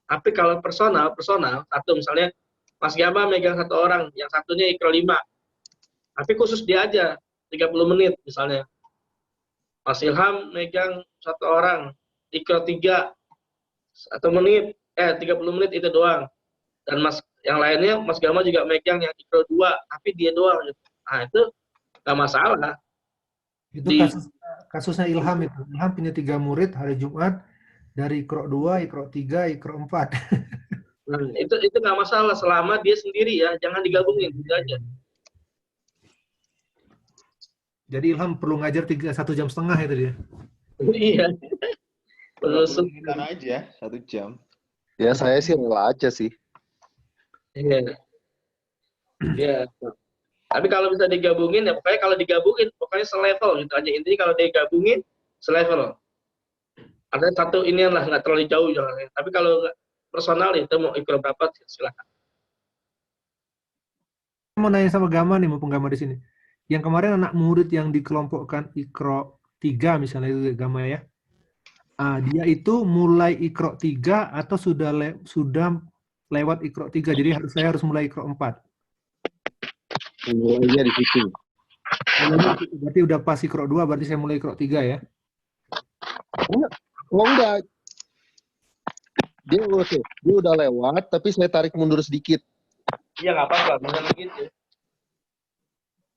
Tapi kalau personal, satu misalnya Mas Gama megang 1 orang, yang satunya ikro 5. Tapi khusus dia aja 30 menit misalnya. Mas Ilham megang 1 orang, ikro 3 1 menit, 30 menit itu doang. Dan yang lainnya Mas Gama juga megang yang ikro 2, tapi dia doang gitu. Nah, itu nggak masalah. Itu kasusnya Ilham itu. Ilham punya 3 murid hari Jumat dari ikro 2, ikro 3, ikro 4. Itu nggak masalah selama dia sendiri ya, jangan digabungin gitu aja. Jadi Ilham perlu ngajar 1,5 jam itu dia. Iya. Terus aja 1 jam. Ya saya sih rela aja sih. iya. Iya. Tapi kalau bisa digabungin ya pokoknya selevel gitu aja. Intinya kalau digabungin selevel. Ada satu inian lah, nggak terlalu jauh jangan. Tapi kalau personal itu mau ikro berapa silakan. Saya mau nanya sama Gama nih, mumpung Gama di sini. Yang kemarin anak murid yang dikelompokkan ikro 3 misalnya itu Gama ya. Dia itu mulai ikro 3 atau sudah lewat ikro 3. Jadi saya harus mulai ikro 4. Mulainya di situ. Berarti udah pas ikro 2, berarti saya mulai ikro 3 ya? Oh enggak. Dia udah lewat, tapi saya tarik mundur sedikit. Iya nggak apa-apa, bisa begitu.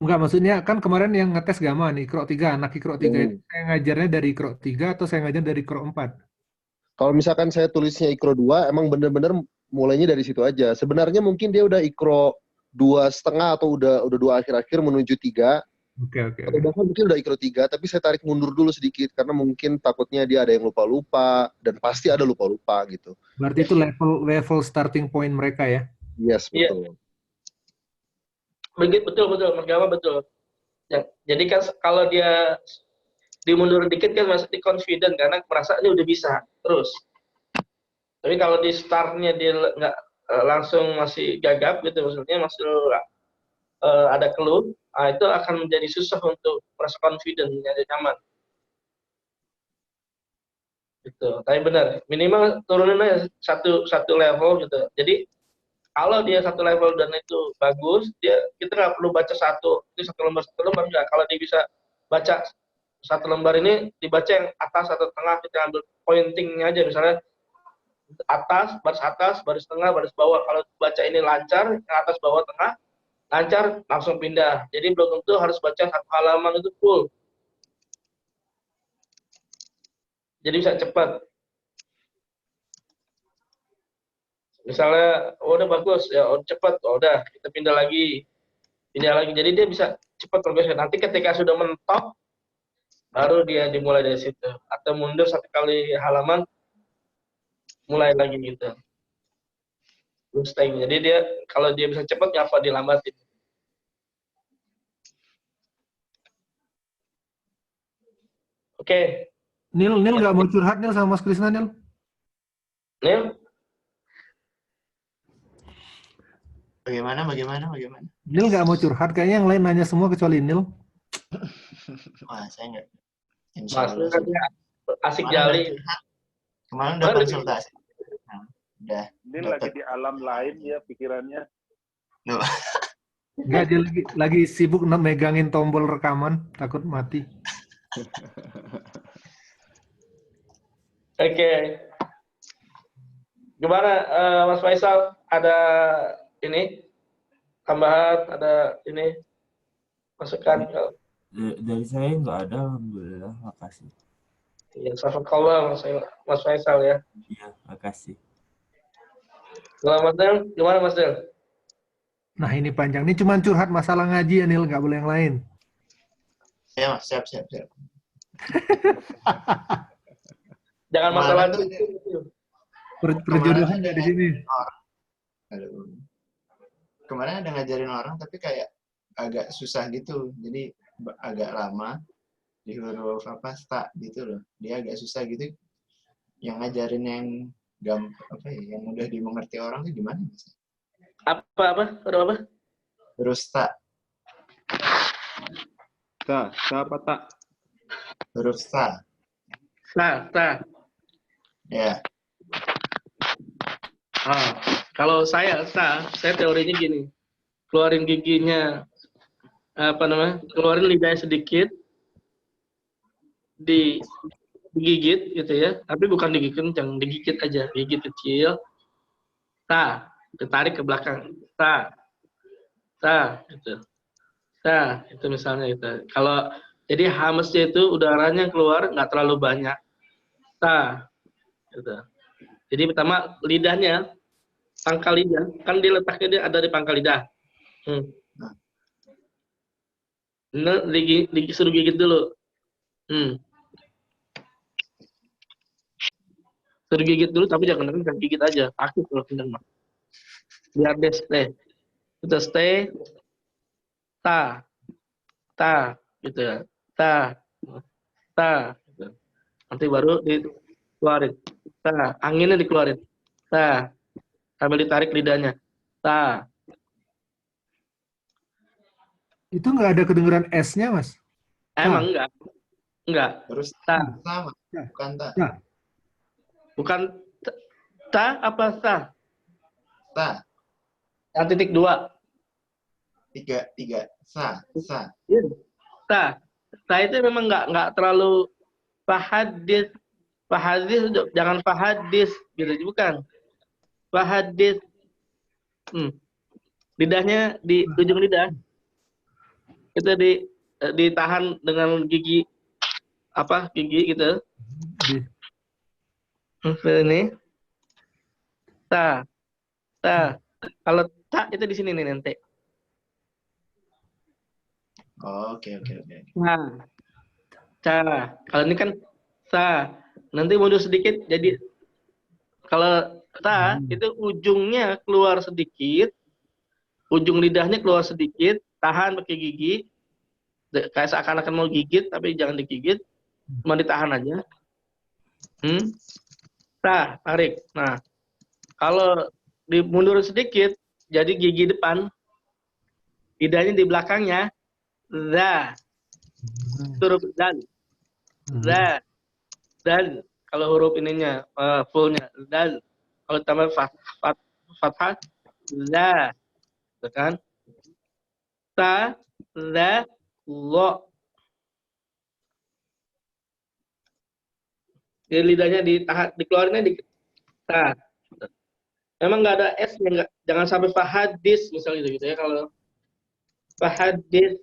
Enggak, maksudnya kan kemarin yang ngetes Gama nih, ikro 3, anak ikro 3 itu saya ngajarnya dari ikro 3 atau saya ngajar dari ikro 4? Kalau misalkan saya tulisnya ikro 2, emang bener-bener mulainya dari situ aja. Sebenarnya mungkin dia udah ikro 2,5 atau udah 2 akhir-akhir menuju 3. Oke. Atau bahkan mungkin udah ikro 3, tapi saya tarik mundur dulu sedikit karena mungkin takutnya dia ada yang lupa-lupa, dan pasti ada lupa-lupa gitu. Berarti itu level starting point mereka ya? Yes, betul. Betul, Mas Gama betul. Ya, jadi kan kalau dia dimundur dikit kan masih di confident karena merasa ini udah bisa terus. Tapi kalau di startnya dia nggak langsung masih gagap gitu, maksudnya masih ada keluh, itu akan menjadi susah untuk merasa confident, jadi nyaman. Gitu. Tapi benar, minimal turunin aja satu level gitu. Jadi kalau dia satu level dan itu bagus, kita nggak perlu baca satu lembar enggak. Kalau dia bisa baca 1 lembar ini, dibaca yang atas atau tengah, kita ambil pointingnya aja, misalnya baris tengah, baris bawah. Kalau baca ini lancar, yang atas bawah tengah lancar, langsung pindah. Jadi belum tentu harus baca 1 halaman itu full. Jadi bisa cepat. Misalnya, udah bagus, ya cepat, udah kita pindah lagi. Jadi dia bisa cepat progresnya. Nanti ketika sudah mentok, baru dia dimulai dari situ. Atau mundur 1 kali halaman, mulai lagi gitu. Jadi kalau dia bisa cepat, nggak apa dilambatin. Oke. Nil nggak mau curhat Nil sama Mas Krisna Nil? Nil? Bagaimana? Nil nggak mau curhat, kayaknya yang lain nanya semua kecuali Nil. Wah, saya nggak. Insya Mas Allah. katanya asik Kemarin jali. udah curhat. Kemarin udah Mana konsultasi. Nah, udah Ini lagi dapat. di alam lain ya pikirannya. Loh, Nggak, dia lagi sibuk megangin tombol rekaman, takut mati. Oke. Gimana Mas Faisal? Ada ini tambahan? Ada ini masukan? Dari saya nggak ada, alhamdulillah, makasih. Ya, sahabat Mas Faisal ya. Iya, makasih. Kalau Mas Del, gimana Mas Del? Nah ini panjang, ini cuma curhat masalah ngaji ya Nil, nggak boleh yang lain. ya Mas, siap. Jangan masalah Kemarin tuh itu. Perjodohan nggak di sini. Aduh. Kemarin ada ngajarin orang tapi kayak agak susah gitu. Jadi agak lama di huruf sta gitu loh. Dia agak susah gitu. Yang ngajarin yang yang mudah dimengerti orang tuh gimana Mas? Apa? Huruf apa? Huruf sta. Siapa tak? Huruf sta. Sa. Ya. Kalau saya teorinya gini. Keluarin giginya, keluarin lidahnya sedikit, digigit gitu ya. Tapi bukan digigit kencang, digigit aja, gigit kecil. Ditarik ke belakang. Gitu. Itu misalnya itu. Kalau jadi hamesnya itu udaranya keluar nggak terlalu banyak. Gitu. Jadi pertama lidahnya, pangkal lidah, kan dia letaknya dia ada di pangkal lidah. Suruh gigit dulu. Suruh gigit dulu, tapi jangan gigit aja. Aktif kalau kencang mah. Biar dia stay. Kita stay. Gitu ya. Gitu. Nanti baru dikeluarin. Anginnya dikeluarin. Sambil ditarik lidahnya. Itu nggak ada kedengeran S-nya, Mas? Emang enggak. Terus sama, bukan ta. Bukan apa ta? Ta. Yang titik 2. Tiga. Sa. Itu memang enggak terlalu fahadis, jangan fahadis gitu, bukan. Fahadis. Lidahnya di ujung lidah. Itu ditahan dengan gigi gitu. Ini. Kalau itu di sini nih nanti. Oke. Kalau ini kan nanti mundur sedikit jadi kalau itu ujungnya keluar sedikit, ujung lidahnya keluar sedikit, tahan pakai gigi, kayak seakan-akan mau gigit tapi jangan digigit, cuma ditahan aja. Tarik. Nah, kalau dimundur sedikit, jadi gigi depan, lidahnya di belakangnya, huruf dal. Kalau huruf ininya fullnya dal. Kalau tambah fathah, kan? Lo. Jadi lidahnya ditahan, dikeluarinnya dikit. Memang nggak ada S-nya, jangan sampai fahadis misalnya gitu ya. Kalau fahadis,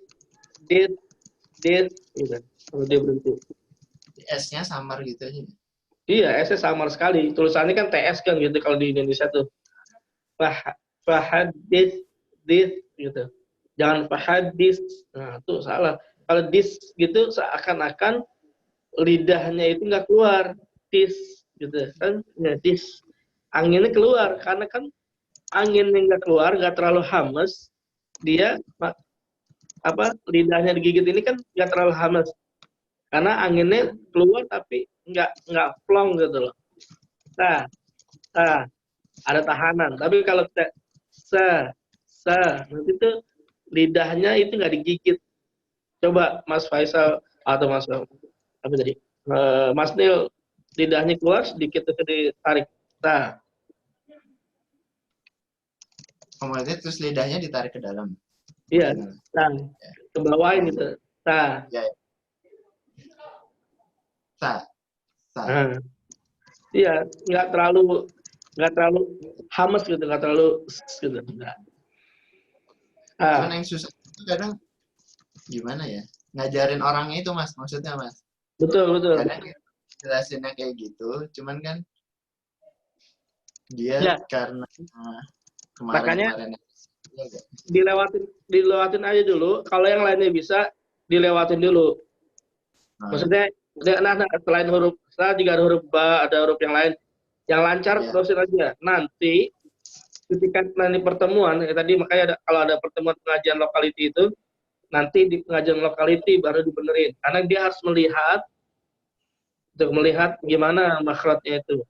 gitu. Kalau dia berhenti. S-nya samar gitu aja. Iya, S-nya samar sekali. Tulisannya kan TS kan gitu kalau di Indonesia tuh. Fahadis, gitu. Jangan fahadis. Nah, itu salah. Kalau dis gitu seakan-akan lidahnya itu nggak keluar. Gitu kan. Ya, dis. Anginnya keluar. Karena kan anginnya nggak keluar, nggak terlalu hames. Dia, lidahnya digigit ini kan nggak terlalu hames. Karena anginnya keluar tapi nggak plong gitu loh. Ada tahanan. Tapi kalau Nah, nanti tuh lidahnya itu nggak digigit. Coba Mas Faisal atau Mas apa tadi? Mas Nil, lidahnya keluar sedikit itu ditarik. Nah, Kemudian terus lidahnya ditarik ke dalam. iya. Gimana? Nah, ke bawahin gitu. Nah, Ya. Sa. nah. Iya, nggak terlalu hamas gitu, nggak terlalu gitu. Nggak. Cuman Ah, yang susah itu kadang gimana ya? Ngajarin orangnya itu Mas, maksudnya Mas. betul. Kadang jelasinnya kayak gitu, cuman kan dia Ya, karena makanya kemarin-kemarin dilewatin aja dulu. Kalau yang lainnya bisa dilewatin dulu. Maksudnya, nah, selain huruf setelah juga ada huruf ba, ada huruf yang lain yang lancar Iya. terusin aja. Nanti ketika nanti pertemuan, tadi makanya kalau ada pertemuan pengajian lokality itu, nanti di pengajian lokality baru dibenerin. Karena dia harus melihat untuk melihat gimana makhrajnya itu,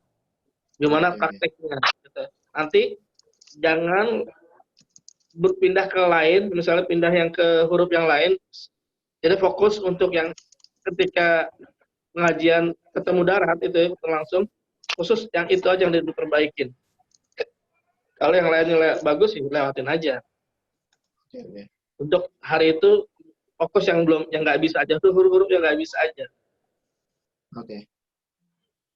gimana Oke. prakteknya. Gitu. Nanti jangan berpindah ke lain, misalnya pindah yang ke huruf yang lain. Jadi fokus untuk yang ketika pengajian ketemu darat itu langsung khusus yang itu aja yang diperbaikin. Kalau yang lainnya bagus, ya lewatin aja. Oke. Untuk hari itu fokus yang nggak bisa aja tuh huruf-huruf yang nggak bisa aja. Oke.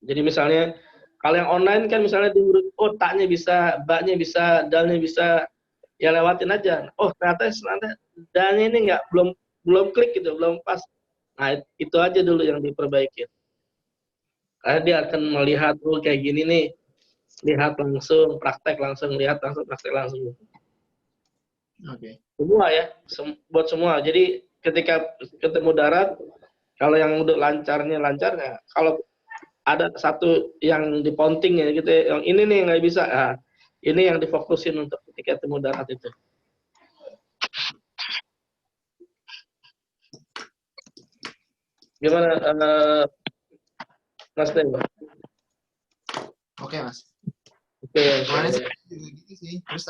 Jadi misalnya kalau yang online kan misalnya di huruf taknya bisa, ba-nya bisa, dalnya bisa, ya lewatin aja. Oh ternyata dalnya ini belum klik gitu, belum pas. Nah itu aja dulu yang diperbaiki. Karena dia akan melihat kayak gini nih, lihat langsung, praktek langsung, lihat langsung, praktek langsung. Oke. Semua ya, buat semua. Jadi ketika ketemu darat, kalau yang udah lancarnya lancar ya, kalau ada satu yang diponting ya gitu, yang ini nih nggak bisa, nah, ini yang difokusin untuk ketika ketemu darat itu. Gimana, Mas Dewa? Oke, Mas. Oke. Kemarin sih juga gitu sih. Terus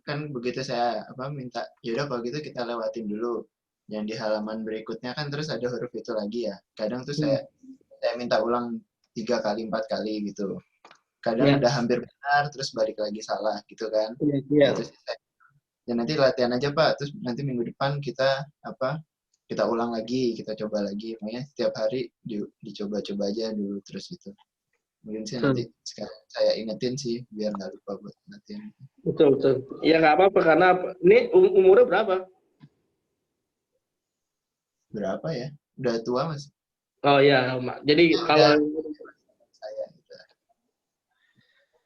kan begitu saya minta, yaudah kalau gitu kita lewatin dulu. Yang di halaman berikutnya kan terus ada huruf itu lagi ya. Kadang tuh saya minta ulang 3 kali, 4 kali gitu. Kadang udah hampir benar, terus balik lagi salah gitu kan. Iya. Gitu sih. Ya nanti latihan aja Pak, terus nanti minggu depan kita ulang lagi, kita coba lagi. Makanya setiap hari dicoba-coba aja dulu terus gitu. Mungkin sih nanti sekarang saya ingetin sih biar nggak lupa buat latihan. Betul. Ya nggak apa-apa karena ini umurnya berapa? Berapa ya? Udah tua Mas. Oh iya, jadi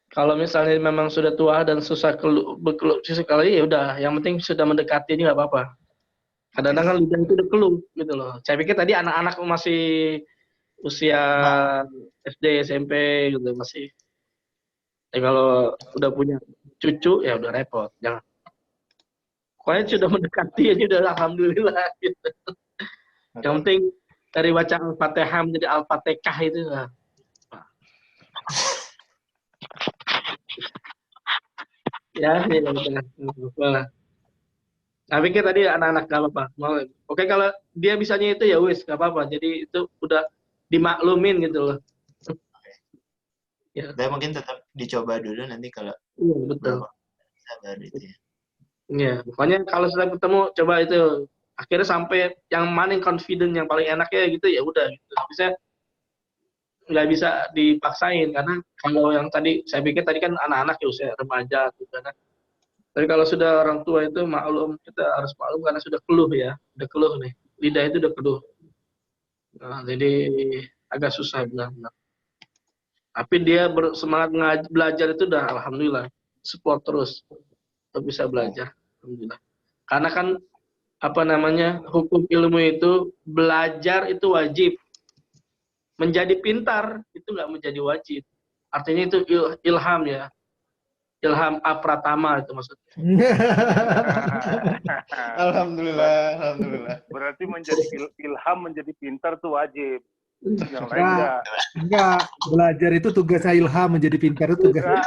kalau misalnya memang sudah tua dan susah berkeluh sekali ya udah, yang penting sudah mendekati ini nggak apa-apa. Kadang-kadang kan lidah itu udah keluh gitu loh. Saya pikir tadi anak-anak masih usia SD, SMP gitu masih. Tapi kalau udah punya cucu ya udah repot. Jangan. Pokoknya sudah mendekati aja udah alhamdulillah gitu. Yang penting dari baca Al-Fatihah menjadi Al-Fatihah itu lah. Ya. Saya pikir tadi anak-anak gak apa-apa. Oke, kalau dia bisanya itu ya wis, gak apa-apa. Jadi itu udah dimaklumin gitu loh. Ya. Mungkin tetap dicoba dulu nanti kalau betul. Sabar itu ya. Iya, pokoknya kalau sudah ketemu coba itu. Akhirnya sampai yang mana yang confident yang paling enaknya gitu ya udah gitu. Bisa nggak bisa dipaksain karena kalau yang tadi saya pikir tadi kan anak-anak ya usia remaja gitu kan. Tapi kalau sudah orang tua itu maklum, kita harus maklum karena sudah keluh ya, udah keluh nih, lidah itu udah keluh. Nah, jadi agak susah benar-benar. Tapi dia semangat belajar itu udah alhamdulillah, support terus untuk bisa belajar, alhamdulillah. Karena kan hukum ilmu itu belajar itu wajib, menjadi pintar itu nggak menjadi wajib. Artinya itu ilham ya. Ilham Apratama itu maksudnya. Alhamdulillah. Berarti menjadi ilham menjadi pintar tuh wajib. Yang lain enggak. Belajar itu tugasnya ilham, menjadi pintar itu tugasnya.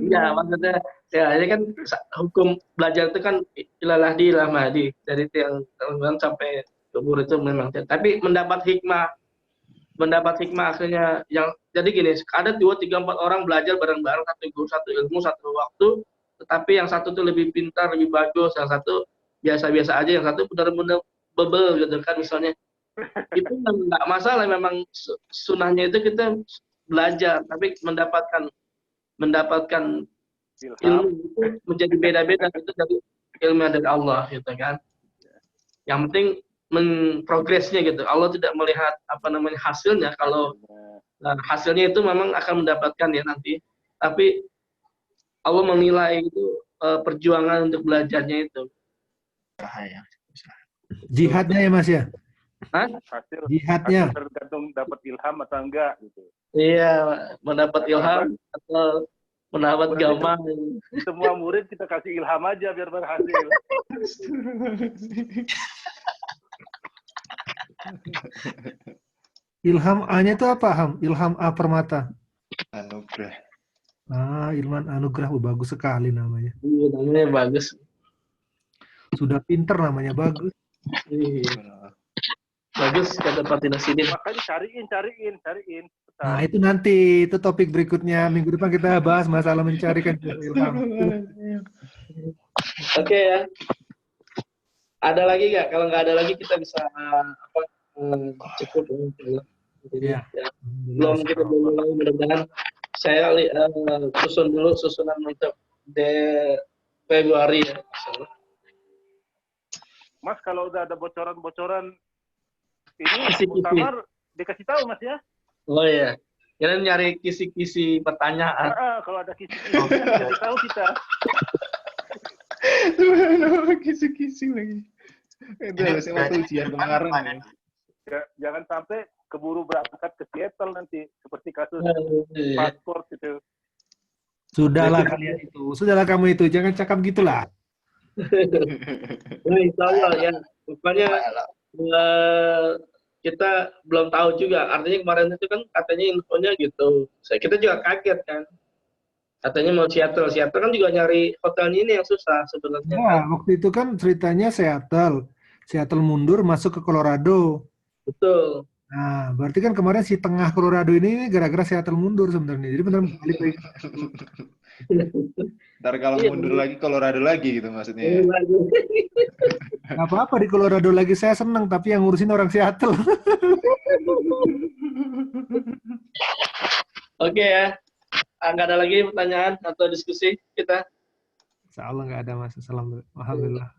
Ya, maksudnya ya ini kan hukum belajar itu kan ilalahdi ilah mahdi dari yang sampai kubur itu memang. Tapi mendapat hikmah akhirnya yang jadi gini, ada 2, 3, 4 orang belajar bareng-bareng, satu guru, satu ilmu, satu waktu, tetapi yang satu tuh lebih pintar, lebih bagus, yang satu biasa-biasa aja, yang satu benar-benar bebel gitu kan misalnya. Itu nggak masalah, memang sunahnya itu kita belajar, tapi mendapatkan ilmu itu menjadi beda-beda, itu dari ilmu dari Allah gitu kan. Yang penting progresnya gitu. Allah tidak melihat hasilnya. Kalau hasilnya itu memang akan mendapatkan ya nanti. Tapi Allah menilai itu perjuangan untuk belajarnya itu. Jihadnya ya Mas ya? Hah? Hasil tergantung dapat ilham atau enggak gitu. Iya, mendapat ilham atau mendapat gamma. Semua murid kita kasih ilham aja biar berhasil. Ilham A-nya itu apa, Ham? Ilham A Permata. Anugerah. Ilman Anugrah, bagus sekali namanya. Iya, namanya bagus. Sudah pinter namanya, bagus. Iya. Bagus kata Pak Tinasidi. Makanya cariin. Nah, itu nanti, itu topik berikutnya. Minggu depan kita bahas masalah mencarikan ilham. Oke ya. Ada lagi nggak? Kalau nggak ada lagi kita bisa cukup Ya. Belum kita mulai, mudah-mudahan saya susunan untuk Februari ya. Mas, kalau udah ada bocoran ini Muktamar dikasih tahu Mas ya. Oh iya. Kalian nyari kisi-kisi pertanyaan. Kalau ada kisi-kisi dikasih tahu kita. Kisi-kisi lagi. Itu waktu ujian kemarin. Jangan sampai keburu berangkat ke Seattle nanti seperti kasus paspor gitu. Sudahlah kalian itu. Sudahlah kamu itu. Jangan cakap gitulah. Nah, insya Allah ya. Pokoknya kita belum tahu juga. Artinya kemarin itu kan katanya infonya gitu. Kita juga kaget kan. Katanya mau Seattle. Seattle kan juga nyari hotelnya ini yang susah sebenarnya. Ya, waktu itu kan ceritanya Seattle. Seattle mundur masuk ke Colorado. Betul. Nah, berarti kan kemarin si tengah Colorado ini gara-gara Seattle mundur sebenarnya. Jadi benar balik lagi. Ntar kalau mundur lagi Colorado lagi gitu maksudnya. Gak apa-apa di Colorado lagi, saya senang, tapi yang ngurusin orang Seattle. Oke ya. Nggak ada lagi pertanyaan atau diskusi kita? Insya Allah nggak ada Mas. Alhamdulillah.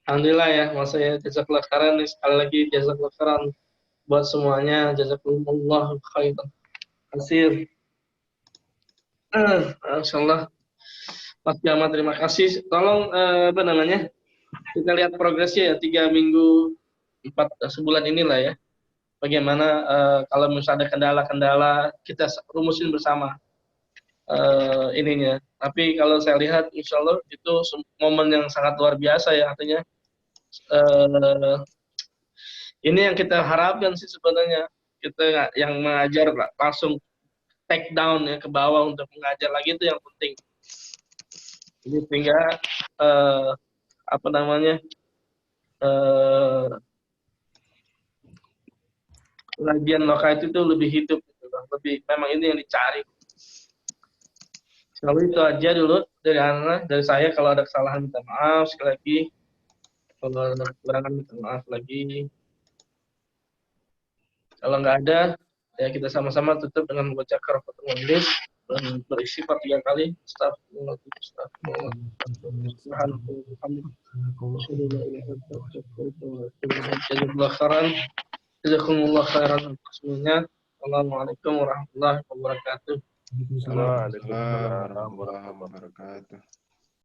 Alhamdulillah ya, maksudnya jazakallah khairan, sekali lagi jazakallah khairan buat semuanya, jazakumullah khairan kasir. Insyaallah. Mas Jama, terima kasih. Tolong kita lihat progresnya ya 3 minggu 4 sebulan inilah ya. Bagaimana kalau misalnya ada kendala-kendala kita rumusin bersama ininya. Tapi kalau saya lihat insya Allah itu momen yang sangat luar biasa ya, artinya ini yang kita harapkan sih sebenarnya, kita yang mengajar langsung take down ya ke bawah untuk mengajar lagi, itu yang penting. Jadi sehingga pengajian lokal itu lebih hidup gitu, lebih memang ini yang dicari. Kalau itu aja dulu dari saya. Kalau ada kesalahan minta maaf sekali lagi. Kalau ada kekurangan minta maaf lagi. Kalau nggak ada, ya kita sama-sama tutup dengan membaca kafaratul majelis dan beristighfar 3 kali. Astagfirullah. Jazakumullah khairan semuanya. Assalamualaikum warahmatullahi wabarakatuh. Waalaikumsalam warahmatullahi wabarakatuh.